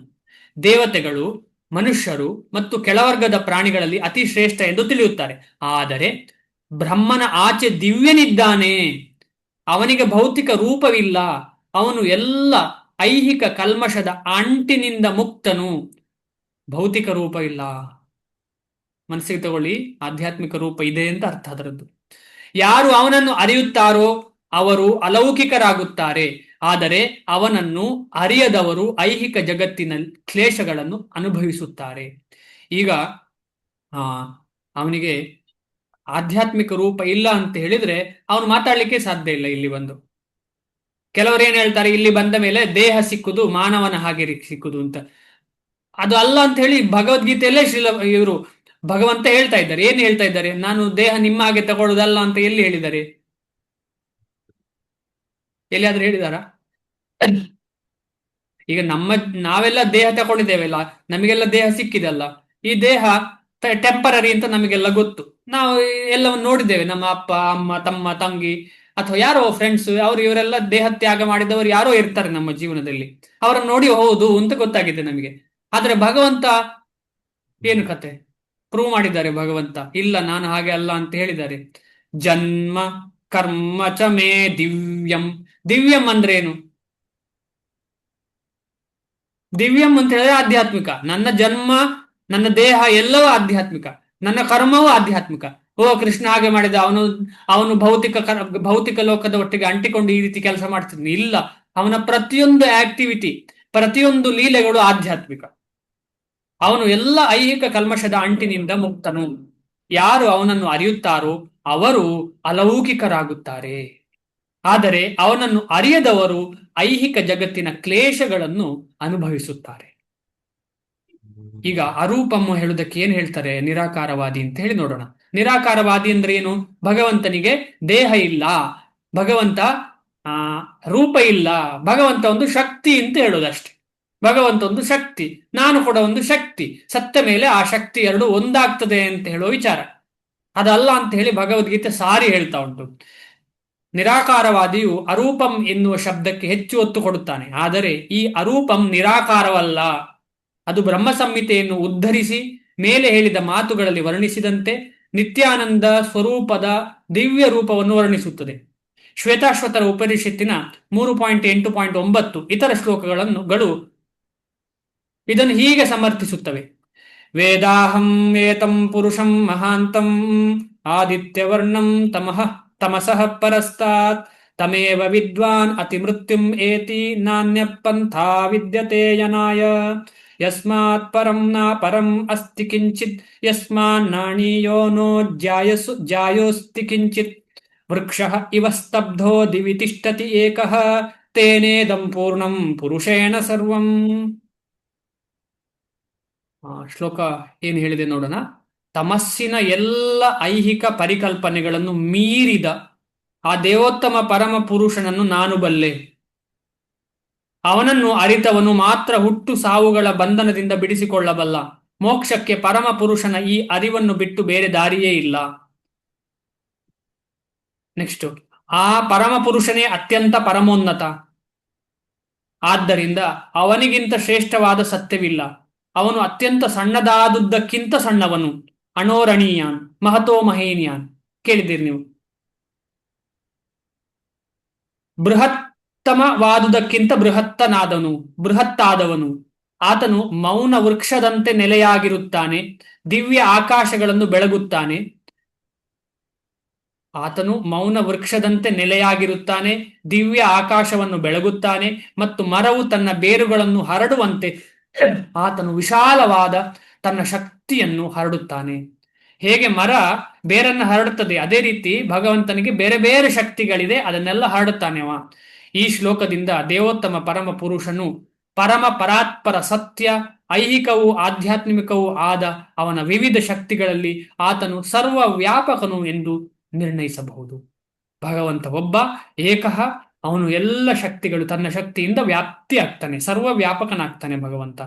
ದೇವತೆಗಳು, ಮನುಷ್ಯರು ಮತ್ತು ಕೆಳವರ್ಗದ ಪ್ರಾಣಿಗಳಲ್ಲಿ ಅತಿ ಶ್ರೇಷ್ಠ ಎಂದು ತಿಳಿಯುತ್ತಾರೆ. ಆದರೆ ಬ್ರಹ್ಮನ ಆಚೆ ದಿವ್ಯನಿದ್ದಾನೆ, ಅವನಿಗೆ ಭೌತಿಕ ರೂಪವಿಲ್ಲ, ಅವನು ಎಲ್ಲ ಐಹಿಕ ಕಲ್ಮಶದ ಅಂಟಿನಿಂದ ಮುಕ್ತನು, ಭೌತಿಕ ರೂಪ ಇಲ್ಲ. ಮನಸ್ಸಿಗೆ ತಗೊಳ್ಳಿ, ಆಧ್ಯಾತ್ಮಿಕ ರೂಪ ಇದೆ ಅಂತ ಅರ್ಥ ಅದರದ್ದು. ಯಾರು ಅವನನ್ನು ಅರಿಯುತ್ತಾರೋ ಅವರು ಅಲೌಕಿಕರಾಗುತ್ತಾರೆ. ಆದರೆ ಅವನನ್ನು ಅರಿಯದವರು ಐಹಿಕ ಜಗತ್ತಿನ ಕ್ಲೇಶಗಳನ್ನು ಅನುಭವಿಸುತ್ತಾರೆ. ಈಗ ಅವನಿಗೆ ಆಧ್ಯಾತ್ಮಿಕ ರೂಪ ಇಲ್ಲ ಅಂತ ಹೇಳಿದ್ರೆ ಅವನು ಮಾತಾಡ್ಲಿಕ್ಕೆ ಸಾಧ್ಯ ಇಲ್ಲ. ಇಲ್ಲಿ ಬಂದು ಕೆಲವರು ಏನ್ ಹೇಳ್ತಾರೆ, ಇಲ್ಲಿ ಬಂದ ಮೇಲೆ ದೇಹ ಸಿಕ್ಕುದು ಮಾನವನ ಹಾಗೆ ಸಿಕ್ಕುದು ಅಂತ. ಅದು ಅಲ್ಲ ಅಂತ ಹೇಳಿ ಭಗವದ್ಗೀತೆಯಲ್ಲೇ ಇವರು ಭಗವಂತ ಹೇಳ್ತಾ ಇದ್ದಾರೆ. ಏನ್ ಹೇಳ್ತಾ ಇದ್ದಾರೆ? ನಾನು ದೇಹ ನಿಮ್ಮ ಹಾಗೆ ತಗೊಳ್ಳೋದಲ್ಲ ಅಂತ ಎಲ್ಲಿ ಹೇಳಿದ್ದಾರೆ? ಎಲ್ಲಿಯಾದ್ರೂ ಹೇಳಿದಾರ? ಈಗ ನಾವೆಲ್ಲ ದೇಹ ತಗೊಂಡಿದ್ದೇವೆಲ್ಲ, ನಮಗೆಲ್ಲ ದೇಹ ಸಿಕ್ಕಿದಲ್ಲ. ಈ ದೇಹ ಟೆಂಪರರಿ ಅಂತ ನಮಗೆಲ್ಲ ಗೊತ್ತು. ನಾವು ಎಲ್ಲವನ್ನು ನೋಡಿದ್ದೇವೆ. ನಮ್ಮ ಅಪ್ಪ ಅಮ್ಮ ತಮ್ಮ ತಂಗಿ ಅಥವಾ ಯಾರೋ ಫ್ರೆಂಡ್ಸ್, ಅವರು ಇವರೆಲ್ಲ ದೇಹ ತ್ಯಾಗ ಮಾಡಿದವರು ಯಾರೋ ಇರ್ತಾರೆ ನಮ್ಮ ಜೀವನದಲ್ಲಿ. ಅವರನ್ನು ನೋಡಿ ಹೌದು ಅಂತ ಗೊತ್ತಾಗಿದೆ ನಮಗೆ. ಆದ್ರೆ ಭಗವಂತ ಏನು ಕತೆ ಪ್ರೂವ್ ಮಾಡಿದ್ದಾರೆ? ಭಗವಂತ ಇಲ್ಲ, ನಾನು ಹಾಗೆ ಅಲ್ಲ ಅಂತ ಹೇಳಿದ್ದಾರೆ. ಜನ್ಮ ಕರ್ಮ ಚ ಮೇ ದಿವ್ಯಂ. ದಿವ್ಯಂ ಅಂದ್ರೆ ಏನು? ದಿವ್ಯಂ ಅಂತ ಹೇಳಿದ್ರೆ ಆಧ್ಯಾತ್ಮಿಕ. ನನ್ನ ಜನ್ಮ, ನನ್ನ ದೇಹ ಎಲ್ಲವೂ ಆಧ್ಯಾತ್ಮಿಕ, ನನ್ನ ಕರ್ಮವೂ ಆಧ್ಯಾತ್ಮಿಕ. ಓ, ಕೃಷ್ಣ ಹಾಗೆ ಮಾಡಿದ, ಅವನು ಭೌತಿಕ ಲೋಕದ ಒಟ್ಟಿಗೆ ಅಂಟಿಕೊಂಡು ಈ ರೀತಿ ಕೆಲಸ ಮಾಡ್ತಿದ್ನು. ಇಲ್ಲ, ಅವನ ಪ್ರತಿಯೊಂದು ಆಕ್ಟಿವಿಟಿ, ಪ್ರತಿಯೊಂದು ಲೀಲೆಗಳು ಆಧ್ಯಾತ್ಮಿಕ. ಅವನು ಎಲ್ಲ ಐಹಿಕ ಕಲ್ಮಶದ ಅಂಟಿನಿಂದ ಮುಕ್ತನು. ಯಾರು ಅವನನ್ನು ಅರಿಯುತ್ತಾರೋ ಅವರು ಅಲೌಕಿಕರಾಗುತ್ತಾರೆ. ಆದರೆ ಅವನನ್ನು ಅರಿಯದವರು ಐಹಿಕ ಜಗತ್ತಿನ ಕ್ಲೇಶಗಳನ್ನು ಅನುಭವಿಸುತ್ತಾರೆ. ಈಗ ಅರೂಪಮ್ಮ ಹೇಳುವುದಕ್ಕೆ ಏನ್ ಹೇಳ್ತಾರೆ? ನಿರಾಕಾರವಾದಿ ಅಂತ ಹೇಳಿ ನೋಡೋಣ. ನಿರಾಕಾರವಾದಿ ಅಂದ್ರೆ ಏನು? ಭಗವಂತನಿಗೆ ದೇಹ ಇಲ್ಲ, ಭಗವಂತ ರೂಪ ಇಲ್ಲ, ಭಗವಂತ ಒಂದು ಶಕ್ತಿ ಅಂತ ಹೇಳೋದಷ್ಟೇ. ಭಗವಂತ ಒಂದು ಶಕ್ತಿ, ನಾನು ಕೂಡ ಒಂದು ಶಕ್ತಿ, ಸತ್ತ ಮೇಲೆ ಆ ಶಕ್ತಿ ಎರಡು ಒಂದಾಗ್ತದೆ ಅಂತ ಹೇಳುವ ವಿಚಾರ. ಅದಲ್ಲ ಅಂತ ಹೇಳಿ ಭಗವದ್ಗೀತೆ ಸಾರಿ ಹೇಳ್ತಾ ಉಂಟು. ನಿರಾಕಾರವಾದಿಯು ಅರೂಪಂ ಎನ್ನುವ ಶಬ್ದಕ್ಕೆ ಹೆಚ್ಚು ಒತ್ತು ಕೊಡುತ್ತಾನೆ. ಆದರೆ ಈ ಅರೂಪಂ ನಿರಾಕಾರವಲ್ಲ. ಅದು ಬ್ರಹ್ಮ ಸಂಹಿತೆಯನ್ನು ಉದ್ಧರಿಸಿ ಮೇಲೆ ಹೇಳಿದ ಮಾತುಗಳಲ್ಲಿ ವರ್ಣಿಸಿದಂತೆ ನಿತ್ಯಾನಂದ ಸ್ವರೂಪದ ದಿವ್ಯ ರೂಪವನ್ನು ವರ್ಣಿಸುತ್ತದೆ. ಶ್ವೇತಾಶ್ವತರ ಉಪನಿಷತ್ತಿನ 3.8.9 ಇತರ ಶ್ಲೋಕಗಳು ಇದನ್ನು ಹೀಗೆ ಸಮರ್ಥಿಸುತ್ತವೆ. ವೇದಾಹಂ ಏತಂ ಪುರುಷಂ ಮಹಾಂತಂ ಆದಿತ್ಯವರ್ಣಂ ತಮಸಃ ಪರಸ್ತಾತ್ ತಮೇವ ವಿದ್ವಾನ್ ಅತಿ ಮೃತ್ಯುಂ ಏತಿ ನಾನ್ಯ ಪಂಥಾ ವಿದ್ಯತೆ ಯನಾಯ ಯಸ್ಮಾತ್ ಪರಂ ನ ಪರಂ ಅಸ್ತಿ ಕಿಂಚಿತ್ ಯಸ್ಮಾನ್ನಾಣೀಯೋ ನೋ ಜಾಯೋಸ್ತಿ ಕಿಂಚಿತ್ ವೃಕ್ಷಃ ಇವ ಸ್ತಬ್ಧೋ ದಿವಿ ತಿಷ್ಠತಿ ಏಕಃ ತೇನೇದಂ ಪೂರ್ಣಂ ಪುರುಷೇಣ ಸರ್ವಂ. ಶ್ಲೋಕ ಏನು ಹೇಳಿದೆ ನೋಡೋಣ. ತಮಸ್ಸಿನ ಎಲ್ಲ ಐಹಿಕ ಪರಿಕಲ್ಪನೆಗಳನ್ನು ಮೀರಿದ ಆ ದೇವೋತ್ತಮ ಪರಮ ಪುರುಷನನ್ನು ನಾನು ಬಲ್ಲೆ. ಅವನನ್ನು ಅರಿತವನು ಮಾತ್ರ ಹುಟ್ಟು ಸಾವುಗಳ ಬಂಧನದಿಂದ ಬಿಡಿಸಿಕೊಳ್ಳಬಲ್ಲ. ಮೋಕ್ಷಕ್ಕೆ ಪರಮ ಪುರುಷನ ಈ ಅರಿವನ್ನು ಬಿಟ್ಟು ಬೇರೆ ದಾರಿಯೇ ಇಲ್ಲ. ನೆಕ್ಸ್ಟ್, ಆ ಪರಮ ಪುರುಷನೇ ಅತ್ಯಂತ ಪರಮೋನ್ನತ. ಆದ್ದರಿಂದ ಅವನಿಗಿಂತ ಶ್ರೇಷ್ಠವಾದ ಸತ್ಯವಿಲ್ಲ. ಅವನು ಅತ್ಯಂತ ಸಣ್ಣದಾದುದಕ್ಕಿಂತ ಸಣ್ಣವನು. ಅಣೋರಣೀಯಾನ್ ಮಹತೋ ಮಹೇನಿಯಾನ್ ಕೇಳಿದ್ದೀರಿ ನೀವು. ಬೃಹತ್ತಮವಾದುದಕ್ಕಿಂತ ಬೃಹತ್ತಾದವನು. ಆತನು ಮೌನ ವೃಕ್ಷದಂತೆ ನೆಲೆಯಾಗಿರುತ್ತಾನೆ, ದಿವ್ಯ ಆಕಾಶಗಳನ್ನು ಬೆಳಗುತ್ತಾನೆ. ಆತನು ಮೌನ ವೃಕ್ಷದಂತೆ ನೆಲೆಯಾಗಿರುತ್ತಾನೆ, ದಿವ್ಯ ಆಕಾಶವನ್ನು ಬೆಳಗುತ್ತಾನೆ ಮತ್ತು ಮರವು ತನ್ನ ಬೇರುಗಳನ್ನು ಹರಡುವಂತೆ ಆತನು ವಿಶಾಲವಾದ ತನ್ನ ಶಕ್ತಿಯನ್ನು ಹರಡುತ್ತಾನೆ. ಹೇಗೆ ಮರ ಬೇರನ್ನು ಹರಡುತ್ತದೆ, ಅದೇ ರೀತಿ ಭಗವಂತನಿಗೆ ಬೇರೆ ಬೇರೆ ಶಕ್ತಿಗಳಿದೆ, ಅದನ್ನೆಲ್ಲ ಹರಡುತ್ತಾನೆ ಅವ. ಈ ಶ್ಲೋಕದಿಂದ ದೇವೋತ್ತಮ ಪರಮ ಪುರುಷನು ಪರಮ ಪರಾತ್ಪರ ಸತ್ಯ, ಐಹಿಕವೂ ಆಧ್ಯಾತ್ಮಿಕವೂ ಆದ ಅವನ ವಿವಿಧ ಶಕ್ತಿಗಳಲ್ಲಿ ಆತನು ಸರ್ವ ವ್ಯಾಪಕನು ಎಂದು ನಿರ್ಣಯಿಸಬಹುದು. ಭಗವಂತ ಒಬ್ಬ ಏಕಃ. ಅವನು ಎಲ್ಲ ಶಕ್ತಿಗಳು ತನ್ನ ಶಕ್ತಿಯಿಂದ ವ್ಯಾಪ್ತಿ ಆಗ್ತಾನೆ, ಸರ್ವ ವ್ಯಾಪಕನಾಗ್ತಾನೆ ಭಗವಂತ.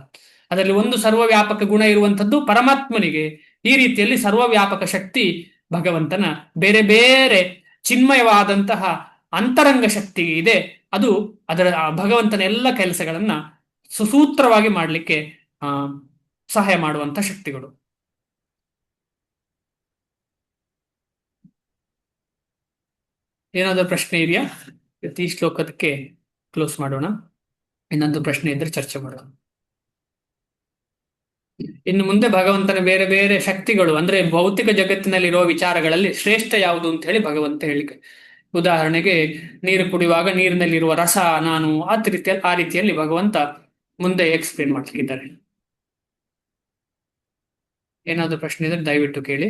ಅದರಲ್ಲಿ ಒಂದು ಸರ್ವವ್ಯಾಪಕ ಗುಣ ಇರುವಂಥದ್ದು ಪರಮಾತ್ಮನಿಗೆ. ಈ ರೀತಿಯಲ್ಲಿ ಸರ್ವವ್ಯಾಪಕ ಶಕ್ತಿ ಭಗವಂತನ ಬೇರೆ ಬೇರೆ ಚಿನ್ಮಯವಾದಂತಹ ಅಂತರಂಗ ಶಕ್ತಿ ಇದೆ. ಅದು ಅದರ ಭಗವಂತನ ಎಲ್ಲ ಕೆಲಸಗಳನ್ನ ಸುಸೂತ್ರವಾಗಿ ಮಾಡಲಿಕ್ಕೆ ಸಹಾಯ ಮಾಡುವಂತಹ ಶಕ್ತಿಗಳು. ಏನಾದರೂ ಪ್ರಶ್ನೆ ಇದೆಯಾ? ಈ ಶ್ಲೋಕದಕ್ಕೆ ಕ್ಲೋಸ್ ಮಾಡೋಣ. ಇನ್ನೊಂದು ಪ್ರಶ್ನೆ ಇದ್ರೆ ಚರ್ಚೆ ಮಾಡೋಣ. ಇನ್ನು ಮುಂದೆ ಭಗವಂತನ ಬೇರೆ ಬೇರೆ ಶಕ್ತಿಗಳು ಅಂದ್ರೆ ಭೌತಿಕ ಜಗತ್ತಿನಲ್ಲಿರುವ ವಿಚಾರಗಳಲ್ಲಿ ಶ್ರೇಷ್ಠ ಯಾವುದು ಅಂತ ಹೇಳಿ ಭಗವಂತ ಹೇಳಿಕೆ ಉದಾಹರಣೆಗೆ ನೀರು ಕುಡಿಯುವಾಗ ನೀರಿನಲ್ಲಿರುವ ರಸ ನಾನು ಆ ರೀತಿಯಲ್ಲಿ ಭಗವಂತ ಮುಂದೆ ಎಕ್ಸ್ಪ್ಲೇನ್ ಮಾಡ್ಲಿಕ್ಕಿದ್ದಾರೆ. ಏನಾದ್ರು ಪ್ರಶ್ನೆ ಇದ್ರೆ ದಯವಿಟ್ಟು ಕೇಳಿ.